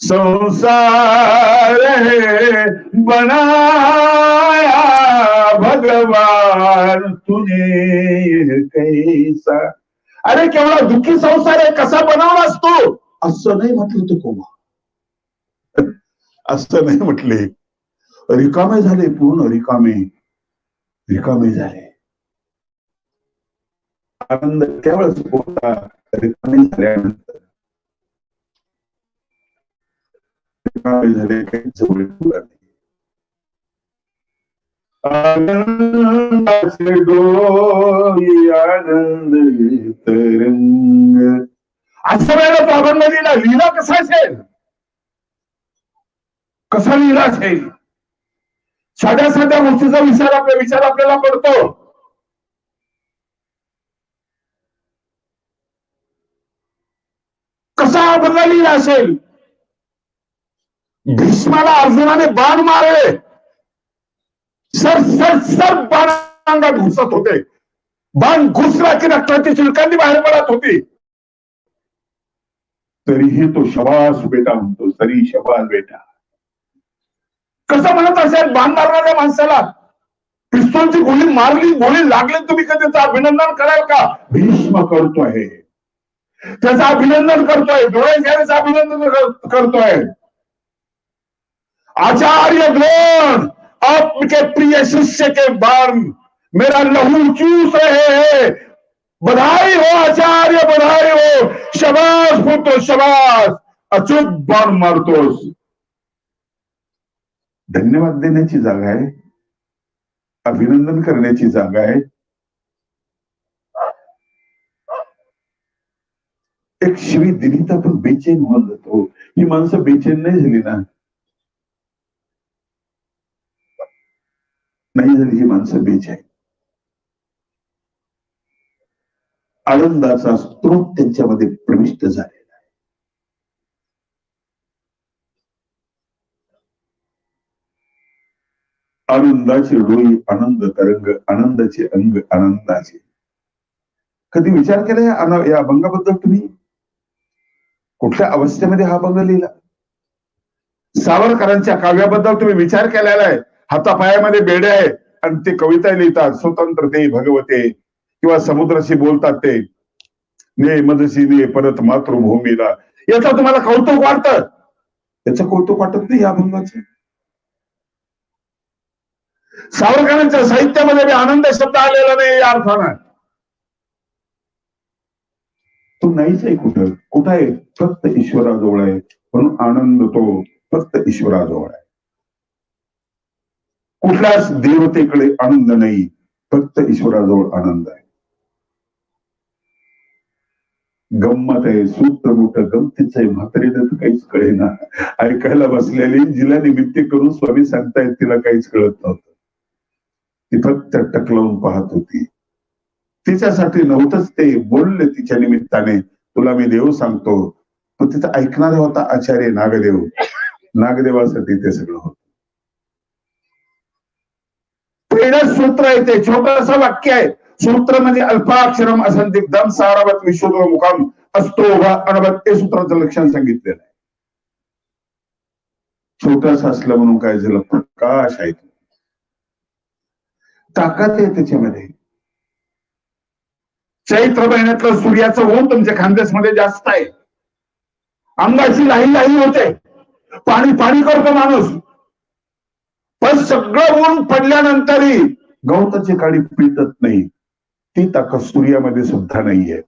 संसार है बनाया, भगवान तूने कैसा. अरे केवढा दुःखी संसार आहे, कसा बनवलास तू? असं नाही म्हटलं तू कोमा, असं नाही म्हटले. रिकामे झाले, पूर्ण रिकामे रिकामे झाले. आनंद केवळ होता रिकामे झाल्यानंतर. रिकामे झाले काही जवळ तुला नाही. आनंदाचे डोई आनंद तरंग. अशा वेळेला तो अभंग लिहिला. लिहिला कसा असेल? कसा लिहिला असेल? साध्या साध्या गोष्टीचा विचार आपल्याला पडतो. कसा अभंग लिहिला असेल? भीष्माला अर्जुनाने बाण मारले, सर सर सर बाण अंगात घुसत होते. बाण घुसला की रक्ताची चिलकांनी बाहेर पडत होती. तरीही तो शबास बेटा म्हणतो, तरी शबास बेटा. कसं म्हणत असेल बाण मारणाऱ्या माणसाला? पिस्तूलची गोळी मारली, गोळी लागली, तुम्ही कधी त्याचं अभिनंदन कराल का? भीष्म करतोय, त्याचं अभिनंदन करतोय, डोळे घ्यायचं अभिनंदन करतोय. आचार्य द्रोण आपके प्रिय शिष्य के बाण मेरा लहू चूस रहे हैं, बधाई हो आचार्य, बधाई हो. शबास बोलतो, शबास. अचूक बाण मारतोस. धन्यवाद देण्याची जागा आहे, अभिनंदन करण्याची जागा आहे. एक शिवी दिली तर आपण बेचैन होऊन जातो. ही माणसं बेचैन नाही झाली ना, नाही झाली ही माणसं बेचैन. आनंदाचा स्रोत त्यांच्यामध्ये प्रविष्ट झालेला आहे. आनंदाची डोई आनंद तरंग, आनंदाचे अंग आनंदाचे. कधी विचार केला या अभंगाबद्दल तुम्ही? कुठल्या अवस्थेमध्ये हा अभंग लिहिला? सावरकरांच्या काव्याबद्दल तुम्ही विचार केलेला आहे? हातापायामध्ये बेड्या आहे आणि ते कविता लिहितात, स्वतंत्रते भगवते, किंवा समुद्राशी बोलतात ते, ने मदसी ने परत मातृभूमीला. याचं तुम्हाला कौतुक वाटतं? याचं कौतुक वाटत नाही या अभंगाचं. सावरकरांच्या साहित्यामध्ये आनंद शब्द आलेला नाही या अर्थानं. तो नाहीच आहे. कुठं आहे? फक्त ईश्वराजवळ आहे. म्हणून आनंद तो फक्त ईश्वराजवळ आहे. कुठल्याच देवतेकडे आनंद नाही, फक्त ईश्वराजवळ आनंद आहे. गंमत आहे, सूत्र मोठं गमतीच आहे. म्हातारीला तर काहीच कळेना. ऐकायला बसलेली जिला निमित्त करून स्वामी सांगतायत तिला काहीच कळत नव्हतं. ती फक्त टकलावून पाहत होती. तिच्यासाठी नव्हतंच ते. बोलले तिच्या निमित्ताने, तुला मी देव सांगतो. पण तिथं ऐकणारा होता आचार्य नागदेव. नागदेवासाठी ते सगळं होतं. पहिलं सूत्र आहे ते, छोटंसं वाक्य आहे. सूत्र म्हणजे अल्पाक्षरम असंदिग्धम सारवत विश्वतो मुखम असतो अनवत. ते सूत्राचं लक्षण सांगितलेलं आहे. छोटस असलं म्हणून काय झालं, प्रकाश आहे, ताकद आहे त्याच्यामध्ये. चैत्र महिन्यातलं सूर्याचं ऊन तुमच्या खानदेशमध्ये जास्त आहे. अंगाची लाही लाही होते, पाणी पाणी करतो माणूस. पण सगळं ऊन पडल्यानंतरही गवताची काडी पिटत नाही. ती ताकद सूर्यामध्ये सुद्धा नाहीये.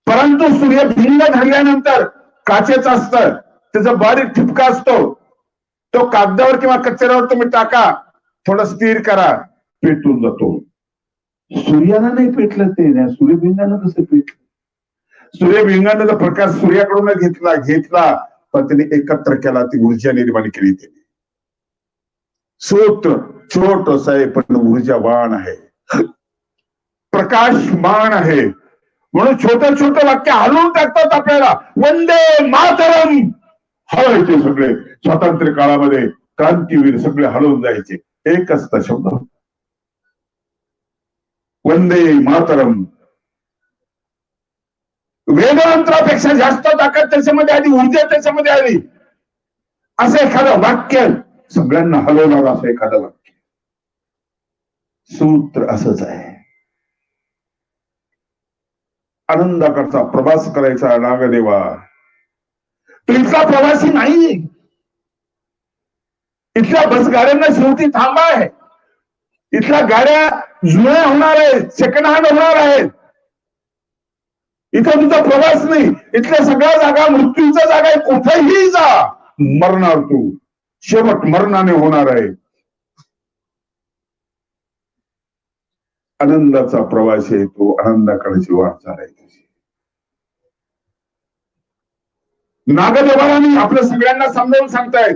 परंतु सूर्य भिंग धरल्यानंतर काचेचं असतं, त्याचा बारीक ठिपका असतो. तो कागदावर किंवा कचऱ्यावर तुम्ही टाका, थोडं स्थिर करा, पेटून जातो. सूर्याला नाही पेटलं ते, सूर्यभिंगानं कसं पेटलं? सूर्यभिंगानं प्रकाश सूर्याकडून घेतला पण त्याने एकत्र केला, ती ऊर्जा निर्माण केली. त्याने सूत्र छोटस आहे पण ऊर्जावान आहे, प्रकाशमान आहे. म्हणून छोटं छोटं वाक्य हलवून टाकतात आपल्याला. वंदे मातरम हवंय ते सगळे. स्वातंत्र्य काळामध्ये क्रांतीवीर सगळे हलवून जायचे. एक असता शब्द वंदे मातरम. वेदमंत्रापेक्षा जास्त ताकद त्याच्यामध्ये आली, ऊर्जा त्याच्यामध्ये आली. असं एखादं वाक्य सगळ्यांना हलवणार, असं एखादं वाक्य. सूत्र असंच आहे. आनंदाकरता प्रवास करायचा नागदेवा. तो इथला प्रवासी नाही. इथल्या बसगाड्यांना शेवटी थांबा आहे. इथल्या गाड्या जुन्या होणार आहेत, सेकंड हँड होणार आहेत. इथं तुझा प्रवास नाही. इथल्या सगळ्या जागा मृत्यूच्या जागा आहे. कुठेही जा, मरणार तू. शेवट मरणाने होणार आहे. आनंदाचा प्रवास आहे तो, आनंदाकडची वाटचाल आहे तुझी. नागदेवानी आपल्या सगळ्यांना समजावून सांगतायत,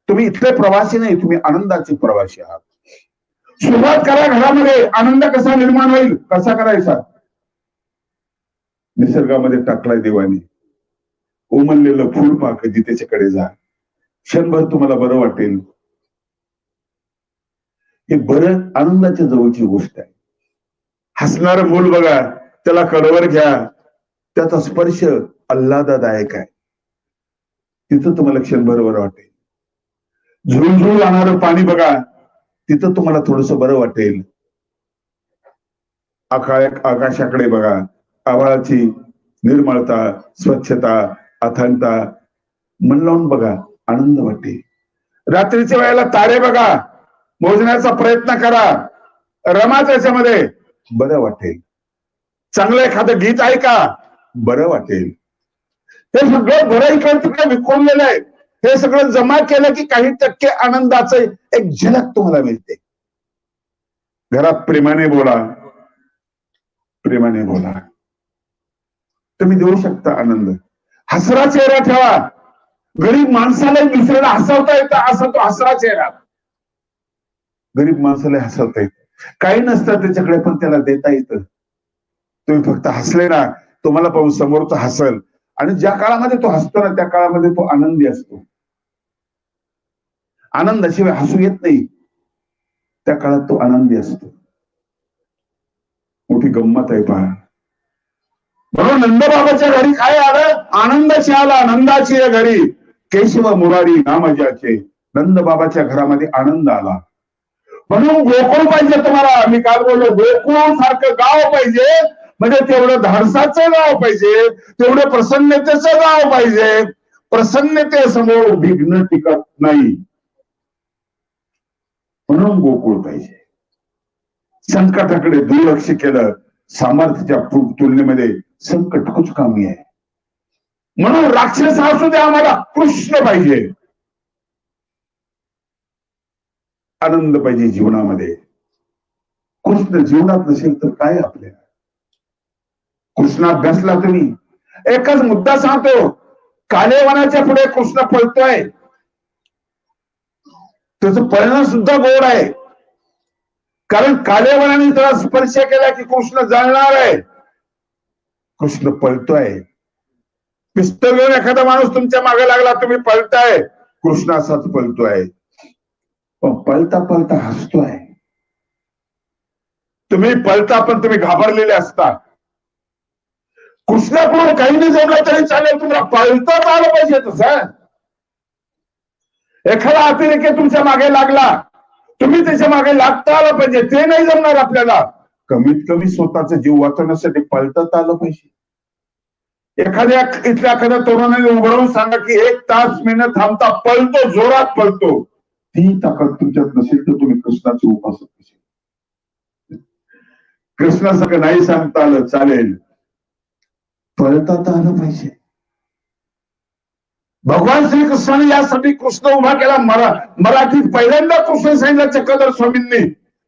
तुम्ही इथले प्रवासी नाही, तुम्ही आनंदाचे प्रवासी आहात. सुरुवात करा घरामध्ये. आनंद कसा निर्माण होईल, कसा करायचा? निसर्गामध्ये टाकलाय देवाने. उमललेलं फुल पहा, कधी त्याच्याकडे जा, क्षणभर तुम्हाला बरं वाटेल. हे बरं आनंदाच्या जवळची गोष्ट आहे. हसणारं मूल बघा, त्याला कडवर घ्या, त्याचा स्पर्श आल्हाददायक आहे. तिथं तुम्हाला क्षणभर बरं वाटेल. झुळझुळ जाणारं पाणी बघा, तिथं तुम्हाला थोडस बरं वाटेल. आकाशाकडे बघा, आभाळाची निर्मळता, स्वच्छता, अथांगता, मन लावून बघा, आनंद वाटेल. रात्रीच्या वेळेला तारे बघा, मोजण्याचा प्रयत्न करा, रमा त्याच्यामध्ये, बरं वाटेल. चांगलं एखादं गीत ऐका, बरं वाटेल. हे सगळं बरं इकडे तिकडे विखुरलेलं आहे. हे सगळं जमा केलं की काही टक्के आनंदाचं एक झलक तुम्हाला मिळते. घरात प्रेमाने बोला, प्रेमाने बोला, तुम्ही देऊ शकता आनंद. हसरा चेहरा ठेवा. गरीब माणसाला दुसऱ्याला हसवता येतं, असा तो हसरा चेहरा. गरीब माणसाला हसवता येतं, काही नसतं त्याच्याकडे, पण त्याला देता येतं. तुम्ही फक्त हसले ना, तुम्हाला पाहून समोरचा हसल. आणि ज्या काळामध्ये तो हसतो ना, त्या काळामध्ये तो आनंदी असतो. आनंदाशिवाय हसू येत नाही, त्या काळात तो आनंदी असतो. मोठी गंमत आहे पहा. म्हणून नंदबाबाच्या घरी काय आलं? आनंदाची आला. नंदाची घरी केशव मुरारी नाम ज्याचे. नंदबाबाच्या घरामध्ये आनंद आला. म्हणून गोकुळ पाहिजे तुम्हाला. मी काल बोललो, गोकुळ सारखं गाव पाहिजे. म्हणजे तेवढं धाडसाचं गाव पाहिजे, तेवढं प्रसन्नतेचं गाव पाहिजे. प्रसन्नतेसमोर विघ्न टिकत नाही, म्हणून गोकुळ पाहिजे. संकटाकडे दुर्लक्ष केलं, सामर्थ्याच्या तुलनेमध्ये संकट खूप कमी आहे. म्हणून राक्षस असू दे, आम्हाला कृष्ण पाहिजे. आनंद पाहिजे जीवनामध्ये. कृष्ण जीवनात नसेल तर काय आपल्याला? कृष्ण अभ्यासला तुम्ही. एकच मुद्दा सांगतो, कालेवनाच्या पुढे कृष्ण पळतोय, त्याचं परिणाम सुद्धा गोड आहे. कारण कालेवनाने त्याला स्पर्श केला की कृष्ण जळणार आहे. कृष्ण पळतोय. पिस्तूल घेऊन एखादा माणूस तुमच्या मागे लागला, तुम्ही पळताय, कृष्ण असाच पळतोय. पण पळता पळता हसतोय. तुम्ही पळता पण तुम्ही घाबरलेले असता. कृष्णाकडून काही नाही जमलं तरी चालेल, तुम्हाला पळताच आलं पाहिजे. तसं एखादा अतिरेकी तुमच्या मागे लागला, तुम्ही त्याच्या मागे लागता आलं पाहिजे. ते नाही जमणार आपल्याला. कमीत कमी स्वतःचा जीव वाचवण्यासाठी पळतात आलं पाहिजे. इथल्या एखाद्या तरुणाने उभं राहून सांगा की 1 तास मी न थांबता पळतो, जोरात पळतो. ती ताकद तुमच्यात नसेल तर तुम्ही कृष्णाचे उपासक कसे? कृष्णासारखं नाही सांगता आलं चालेल, पळतात आलं पाहिजे. भगवान श्रीकृष्णाने यासाठी कृष्ण उभा केला. मराठीत पहिल्यांदा कृष्ण सांगितलं चक्रधर स्वामींनी.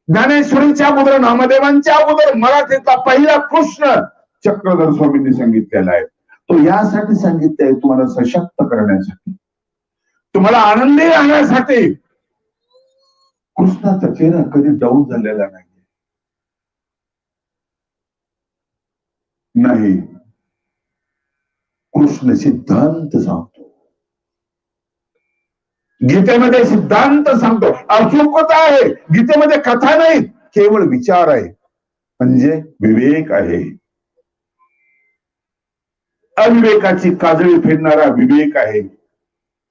ज्ञानेश्वरीच्या अगोदर, नामदेवांच्या अगोदर मराठीतला पहिला कृष्ण चक्रधर स्वामींनी सांगितलेला आहे. तो यासाठी सांगितलंय, तुम्हाला सशक्त करण्यासाठी, तुम्हाला आनंदी राहण्यासाठी. कृष्णाचा चेहरा कधी डाऊन झालेला नाही. कृष्ण सिद्धांत सांगतो, गीतेमध्ये सिद्धांत सांगतो. अचूकता आहे. गीतेमध्ये कथा नाही, केवळ विचार आहे, म्हणजे विवेक आहे. अविवेकाची काजळी फेडणारा विवेक आहे.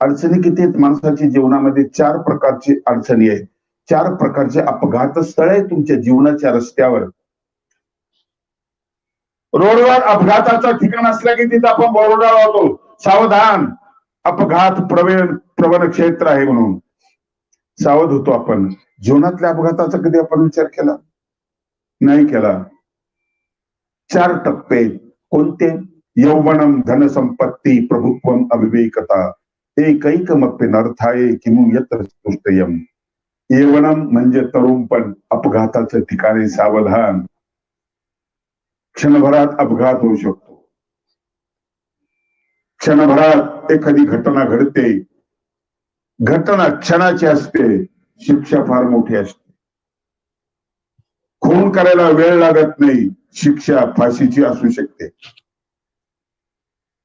अडचणी किती आहेत माणसाच्या जीवनामध्ये? 4 प्रकारची अडचणी आहेत. 4 प्रकारचे अपघात स्थळ आहे तुमच्या जीवनाच्या रस्त्यावर. रोडवर अपघाताचं ठिकाण असलं की तिथं आपण बोर्ड लावतो, सावधान, अपघात प्रवण क्षेत्र आहे म्हणून. सावध होतो आपण. जीवनातल्या अपघाताचा कधी आपण विचार केला नाही केला. 4 टप्पे कोणते? यौवनम, धनसंपत्ती, प्रभुत्वम, अविवेकता. एकैकमप्यनर्थाय किमु यत्र तुष्टयम्. यौवनम म्हणजे तरुणपण, अपघाताचं ठिकाणी सावधान. क्षणभरात अपघात होऊ शकतो. क्षणभरात एखादी घटना घडते. घटना क्षणाची असते, शिक्षा फार मोठी असते. खून करायला वेळ लागत नाही, शिक्षा फाशीची असू शकते,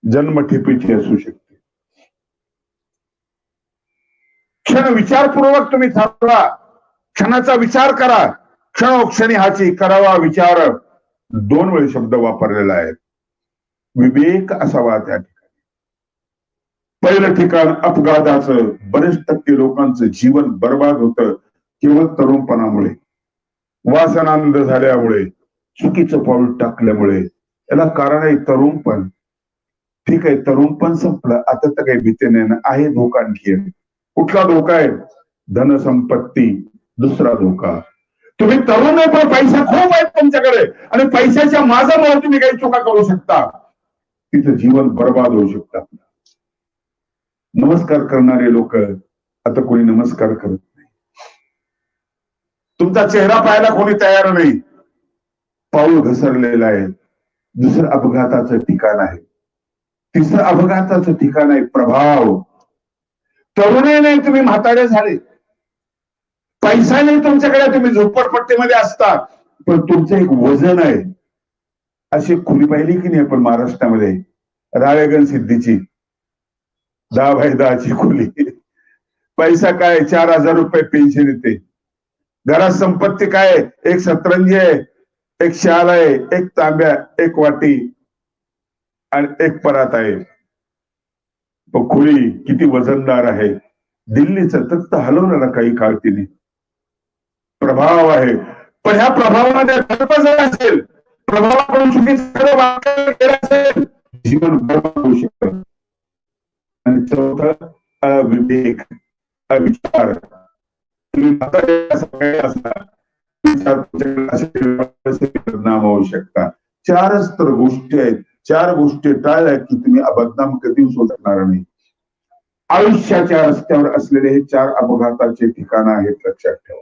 जन्मठेपेची असू शकते. क्षण विचारपूर्वक तुम्ही ठरवा. क्षणाचा विचार करा. क्षणोक्षणी हाची करावा विचार. 2 वेळ शब्द वापरलेला आहे. विवेक असावा त्या ठिकाणी. पहिलं ठिकाण अपघाताचं. बरेच टक्के लोकांचं जीवन बर्बाद होतं केवळ तरुणपणामुळे, वासनांध झाल्यामुळे, चुकीचं पाऊल टाकल्यामुळे. याला कारण आहे तरुणपण. ठीक आहे, तरुणपण संपलं, आता तर काही भीती नाही ना. आहे धोका आणखी. कुठला धोका आहे? धनसंपत्ती. दुसरा धोका, तुम्ही तरुण आहे पण पैसा खूप आहे तुमच्याकडे, आणि पैशाच्या माझ्यामुळे तुम्ही काही चुका करू शकता. तिथं जीवन बर्बाद होऊ शकतात. नमस्कार करणारे लोक आता कोणी नमस्कार करत नाही. तुमचा चेहरा पाहायला कोणी तयार नाही. पाऊल घसरलेलं आहे. दुसरं अपघाताचं ठिकाण आहे. तिसरं अपघाताचं ठिकाण आहे प्रभाव. तरुणही नाही, तुम्ही म्हातारे झाले. पैसा नाही तुमच्याकडे, तुम्ही झोपडपट्टीमध्ये असता, पण तुमचं एक वजन आहे. अशी खुली पाहिली की नाही आपण महाराष्ट्रामध्ये? राळेगण सिद्धीची 10 बाय 10ची खोली. पैसा काय? 4,000 रुपये पेन्शन येते. घरात संपत्ती काय? एक सतरंजी आहे, एक शाल आहे, एक तांब्या, एक वाटी आणि एक परात आहे. पण खोली किती वजनदार आहे. दिल्लीचं तख्त हलवणारा काही काळ तिने. प्रभाव आहे, पण ह्या प्रभावामध्ये धर्म जर असेल, प्रभावाकडून चुकीचं वाक्य केलं असेल, जीवन बर्बाद होऊ शकतं. आणि चौथं अविवेक, अविचार. परिणाम होऊ शकतात. 4च तर गोष्टी आहेत. 4 गोष्टी टाळल्या की तुम्ही बदनाम कधीच होऊ शकणार नाही. आयुष्याच्या रस्त्यावर असलेले हे 4 अपघाताचे ठिकाण आहेत, लक्षात ठेवा.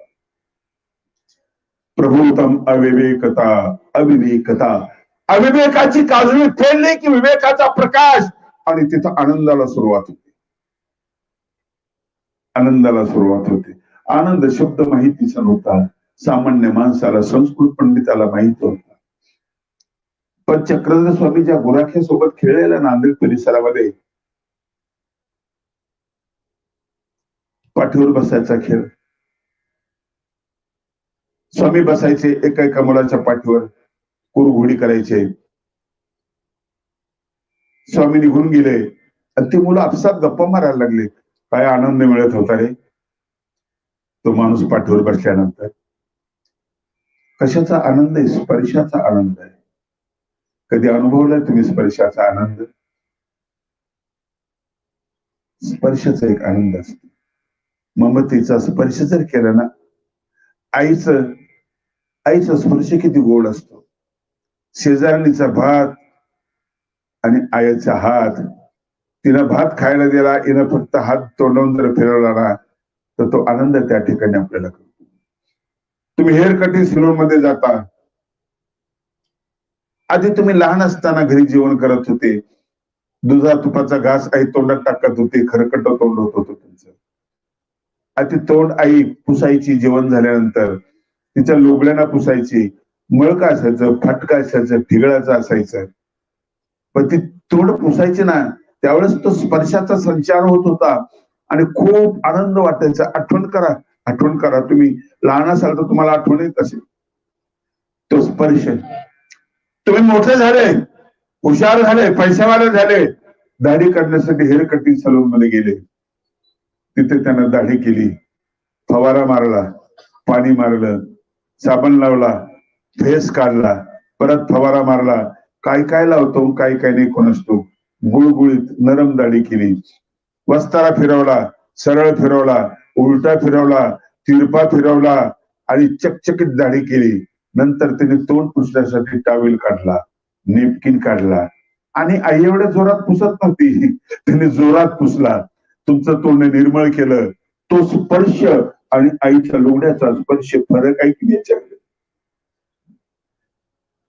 प्रभुतम, अविवेकता, अविवेकता. अविवेकाची काजळी फेडली की विवेकाचा प्रकाश, आणि तिथं आनंदाला सुरुवात होते. आनंदाला सुरुवात होते. आनंद शब्द माहितीचा नव्हता सामान्य माणसाला, संस्कृत पंडिताला माहित होता. पण चक्रधर स्वामी ज्या गुराख्यासोबत खेळलेल्या नांदेड परिसरामध्ये पाठीवर बसायचा खेळ, स्वामी बसायचे एका एका मुलाच्या पाठीवर, कुरघोडी करायचे. स्वामी निघून गेले आणि ती मुलं आपसात गप्पा मारायला लागले. काय आनंद मिळत होता रे तो माणूस पाठीवर बसल्यानंतर. कशाचा आनंद आहे? स्पर्शाचा आनंद आहे. कधी अनुभवलाय तुम्ही स्पर्शाचा आनंद? स्पर्शाचा एक आनंद असतो. ममतेचा स्पर्श जर केला ना, आईचा स्पर्श किती गोड असतो. शेजारणीचा भात आणि आईचा हात, तिनं भात खायला दिला, हिनं फक्त हात तोंडावून जर फिरवला ना, तर तो आनंद त्या ठिकाणी आपल्याला कळतो. तुम्ही हेअर कटिंग सलून मध्ये जाता, आधी तुम्ही लहान असताना घरी जेवण करत होते, दुधा तुपाचा घास आई तोंडात टाकत होते, खरकट तोंड होत होतं तुमचं. आधी तोंड आई पुसायची जेवण झाल्यानंतर, तिच्या लोबड्यांना पुसायची. मळका असायचं, फाटका असायचं, ठिगळाचं असायचं, पण ती तोंड पुसायची ना, त्यावेळेस तो स्पर्शाचा संचार होत होता आणि खूप आनंद वाटायचा. आठवण करा, तुम्ही लहान असाल तर तुम्हाला आठवण येत असेल तो स्पर्श. तुम्ही मोठे झाले, हुशार झाले, पैशावाले झाले, दाढी काढण्यासाठी हेअर कटिंग सलून मध्ये गेले. तिथे त्यानं दाढी केली, फवारा मारला, पाणी मारलं, साबण लावला, फेस काढला, परत फवारा मारला. काय काय लावतो, काय काय नाही कोण असतो. गुळगुळीत नरम दाढी केली, वस्तारा फिरवला, सरळ फिरवला, उलटा फिरवला, तिरपा फिरवला आणि चकचकीत दाढी केली. नंतर त्याने तोंड पुसण्यासाठी टावेल काढला, नेपकिन काढला आणि आई एवढ्या जोरात पुसत नव्हती, त्याने जोरात पुसला. तुमचं तोंड निर्मळ केलं. तो स्पर्श आणि आईच्या लोगड्याचा स्पर्श, फरक आहे की याच्यामध्ये?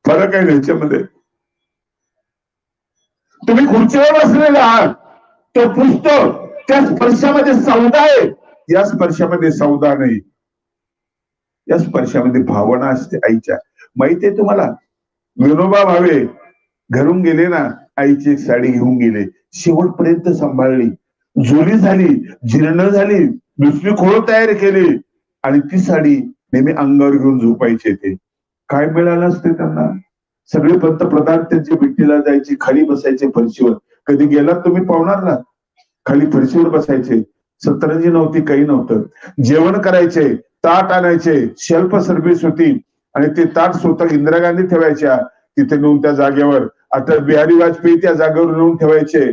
फरक आहे याच्यामध्ये. तुम्ही खुर्चीवर बसलेला आहात, तो पुसतो, त्या स्पर्शामध्ये सौदा आहे, या स्पर्शामध्ये सौदा नाही. या स्पर्शामध्ये भावना असते आईच्या. माहितीये तुम्हाला, विनोबा भावे घरून गेले ना, आईची एक साडी घेऊन गेले, शेवटपर्यंत सांभाळली, जुनी झाली, जीर्ण झाली, दुसरी खोळ तयार केली आणि ती साडी नेहमी अंगावर घेऊन झोपायचे. ते काय मिळालं असते त्यांना? सगळे पंतप्रधान त्यांच्या भेटीला जायचे, खाली बसायचे फरशीवर. कधी गेलात तुम्ही पाहुणारला, खाली फरशीवर बसायचे. सतरंजी नव्हती, काही नव्हतं. जेवण करायचे, ताट आणायचे, शेल्फ सर्व्हिस होती आणि ते ताट स्वतः इंदिरा गांधी ठेवायच्या तिथे नेऊन त्या जागेवर. आता बिहारी वाजपेयी त्या जागेवर नेऊन ठेवायचे.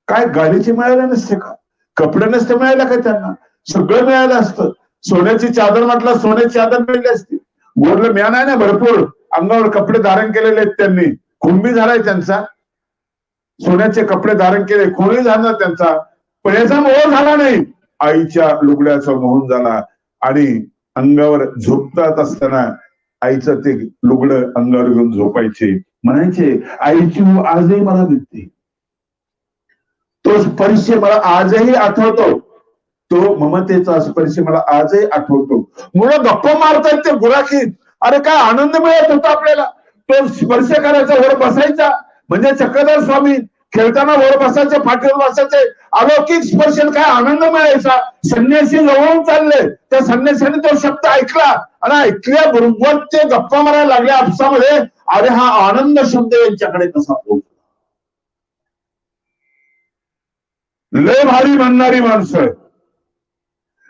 काय गाडीचे मिळालं नसते का? कपडे नसते मिळायला का त्यांना? सगळं मिळालं असतं. सोन्याची चादर म्हटलं, सोन्याची चादर मिळाली असती. गोरलं म्यान आहे ना भरपूर, अंगावर कपडे धारण केलेले आहेत त्यांनी, कुंभी झालाय त्यांचा, सोन्याचे कपडे धारण केले, खोळी झाला त्यांचा, पण याचा मोह झाला नाही. आईच्या लुगड्याचा मोहन झाला आणि अंगावर झोपतात असताना आईचं ते लुगडं अंगावर घेऊन झोपायचे. म्हणायचे आईची आजही मला मिळते. तो स्पर्श मला आजही आठवतो, तो ममतेचा स्पर्श मला आजही आठवतो. मुलं गप्पा मारतात ते गुराखीत. अरे काय आनंद मिळत होता आपल्याला. तो स्पर्श करायचा, वर बसायचा. म्हणजे चक्रधर स्वामी खेळताना वर बसायचे, पाठीवर बसायचे. अलौकिक स्पर्श, काय आनंद मिळायचा. संन्यासी जवळून चालले, त्या संन्यासाने तो शब्द ऐकला आणि ऐकल्याबरोबर ते गप्पा मारायला लागले आपसामध्ये. अरे हा आनंद शब्द यांच्याकडे कसा पोहोचला. लय भारी म्हणणारी माणसं,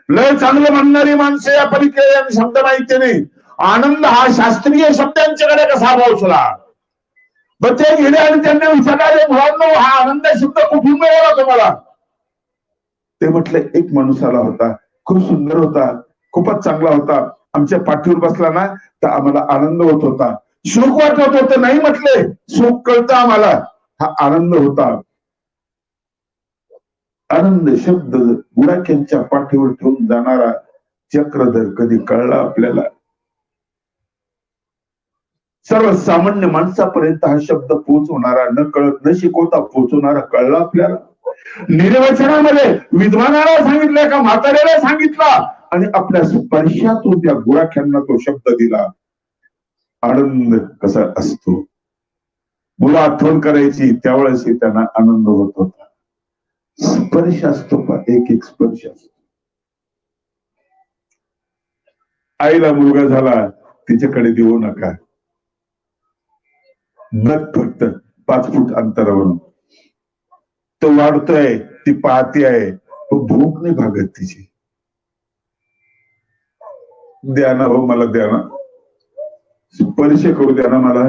लय चांगलं म्हणणारी माणसं या पलीकडे शब्द माहिती नाही. आनंद हा शास्त्रीय शब्द यांच्याकडे कसा पोहोचला. पण ते गेले आणि त्यांना विचारले, मुलांनो हा आनंद शब्द कुठून मिळाला तुम्हाला? ते म्हटले एक माणूस आला होता, खूप सुंदर होता, खूपच चांगला होता, आमच्या पाठीवर बसला ना तर आम्हाला आनंद होत होता, सुख वाटत होतं. नाही म्हटले, सुख कळतं आम्हाला, हा आनंद होता. आनंद शब्द गुराख्यांच्या पाठीवर ठेवून जाणारा चक्रधर कधी कळला आपल्याला? सर्वसामान्य माणसापर्यंत हा शब्द पोहोचवणारा, न कळत न शिकवता पोहोचवणारा कळला आपल्याला. निर्वचनामध्ये विद्वानाला सांगितलं का म्हाताऱ्याला सांगितला आणि आपल्या स्पर्शातून त्या गुराख्यांना तो शब्द दिला. आनंद कसा असतो, मुलं आठवण करायची त्यावेळेस त्यांना आनंद होत होता. स्पर्श असतो का, एक एक स्पर्श असतो. आईला मुलगा झाला, तिच्याकडे देऊ नका. नख फक्त 5 फूट अंतरावरून तो वाढतोय, ती पाहते आहे, तो भूक नाही भागत तिची. द्या ना हो, मला द्या ना, स्पर्श करू द्या ना मला.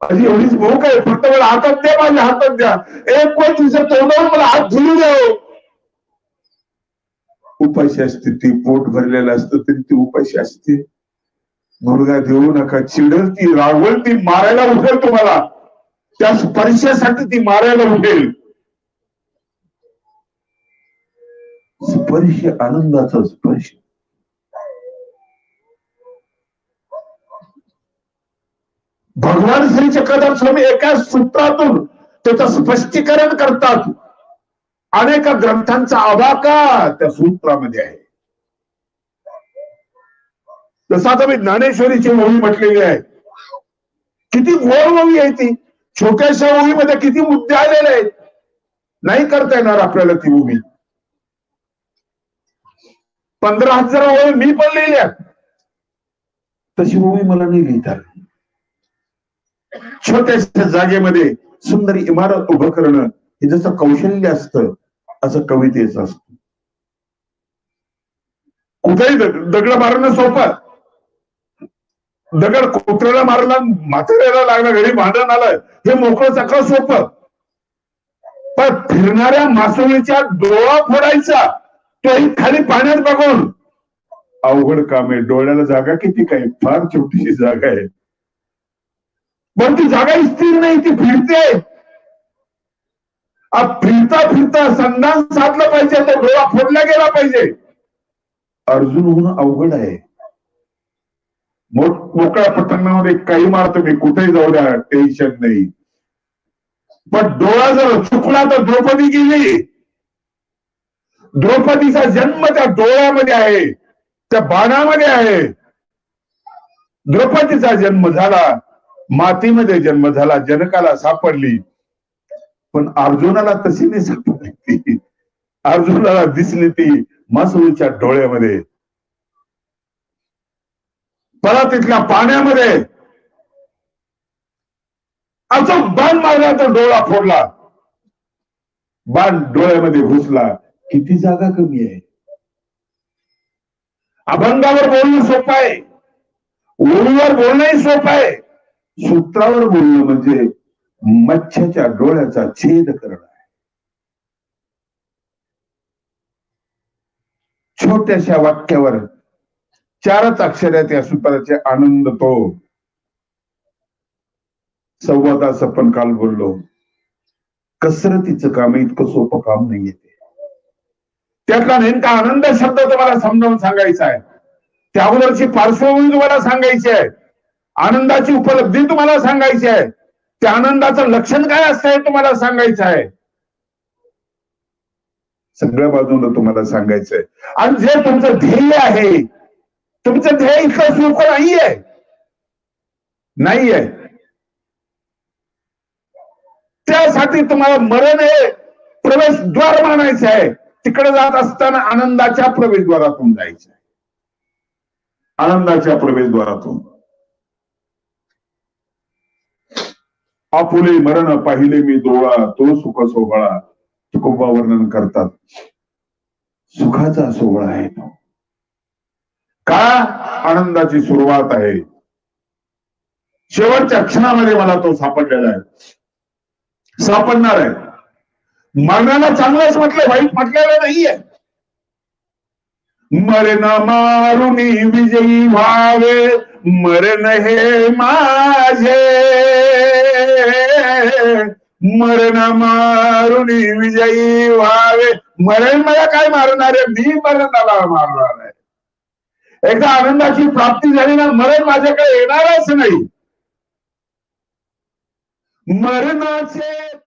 माझी एवढीच भूक आहे, फक्त मला हातात द्या, माझ्या हातात द्या. एक कोण तिचं तोंडावर मला हात धुलू द्या. उपाशी असते ती, पोट भरलेलं असतं तरी ती उपाशी असते. मुलगा देऊ नका. चिडल ती, रागवल ती, मारायला उठेल तुम्हाला. त्या स्पर्शासाठी ती मारायला उठेल. स्पर्श आनंदाचा स्पर्श. भगवान श्री चक्रधर स्वामी एका सूत्रातून त्याचं स्पष्टीकरण करतात. अनेक ग्रंथांचा आवाका त्या सूत्रामध्ये आहे. जसं आता मी ज्ञानेश्वरीची ओवी म्हटलेली आहे, किती गोड ओवी आहे ती. छोट्याशा ओवीमध्ये किती मुद्दे आलेले आहेत. नाही करता येणार आपल्याला ती ओवी. 15,000 ओवी मी पण लिहिल्या, तशी ओवी मला नाही लिहिता. छोट्याशा जागेमध्ये सुंदर इमारत उभं करणं हे जसं कौशल्य असतं, असं कवितेचं असतं. कुठेही दगड मारणं सोपं. दगड कुत्र्याला मारला, म्हाताऱ्याला लागला, घरी भांडण आलं, हे मोकळं चक्र सोपं. पण फिरणाऱ्या मासोळीच्या डोळा फोडायचा, तोही खाली पाण्यात बघून, अवघड काम आहे. डोळ्याला जागा किती काय, फार छोटीशी जागा आहे. पण ती जागा स्थिर नाही, ती फिरते. फिरता फिरता संधान साधलं पाहिजे, तो डोळा फोडला गेला पाहिजे. अर्जुन होणं अवघड आहे. मोकळ्या पतंगामध्ये काही मारतो मी, कुठेही जाऊ द्या, टेन्शन नाही. पण डोळा जर चुकला तर द्रौपदी गेली. द्रौपदीचा जन्म त्या डोळ्यामध्ये आहे, त्या बाणामध्ये आहे. द्रौपदीचा जन्म झाला, मातीमध्ये जन्म झाला, जनकाला सापडली. पण अर्जुनाला तशी नाही सापडली. अर्जुनाला दिसली ती मासुळीच्या डोळ्यामध्ये. परत तिथल्या पाण्यामध्ये अचूक बाण मारला तर डोळा फोडला. बाण डोळ्यामध्ये घुसला. किती जागा कमी आहे. अभंगावर बोलणं सोपं आहे, ओळीवर बोलणंही सोपं आहे. सूत्रावर बोलणं म्हणजे मच्छ्याच्या डोळ्याचा छेद करणं आहे. छोट्याशा वाक्यावर 4च अक्षरात या सूत्राचे आनंद. तो संवाद आपण काल बोललो, कसरतीचं काम इतकं सोपं काम नाहीये. त्यातला नेमका आनंद शब्द तुम्हाला समजावून सांगायचा आहे. त्या अगोदरची पार्श्वभूमी तुम्हाला सांगायची आहे. आनंदाची उपलब्धी तुम्हाला सांगायची आहे. त्या आनंदाचं लक्षण काय असतं हे तुम्हाला सांगायचं आहे. सगळ्या बाजूला तुम्हाला सांगायचंय. आणि जे तुमचं ध्येय आहे, तुमचं ध्येय इतकं सोपं नाहीये, नाहीये. त्यासाठी तुम्हाला मरण हे प्रवेशद्वार मानायचं आहे. तिकडे जात असताना आनंदाच्या प्रवेशद्वारातून जायचं आहे. आनंदाच्या प्रवेशद्वारातून. आपुले मरण पाहिले मी डोळा, तो सुख सोहळा. तुकोबा वर्णन करतात. सुखाचा सोहळा आहे तो. का? आनंदाची सुरुवात आहे. शेवटच्या क्षणामध्ये मला तो सापडलेला आहे, सापडणार आहे. मरणाला चांगलंच म्हटलंय, वाईट म्हटलेलं नाहीये. मरण मारुनी विजयी व्हावे, मरण हे माझे. मरण मारुनी विजयी व्हावे. मरण मला काय मारणार आहे? मी मरणाला मारणार आहे. एकदा आनंदाची प्राप्ती झाली ना, मरण माझ्याकडे येणारच नाही. मरणाचे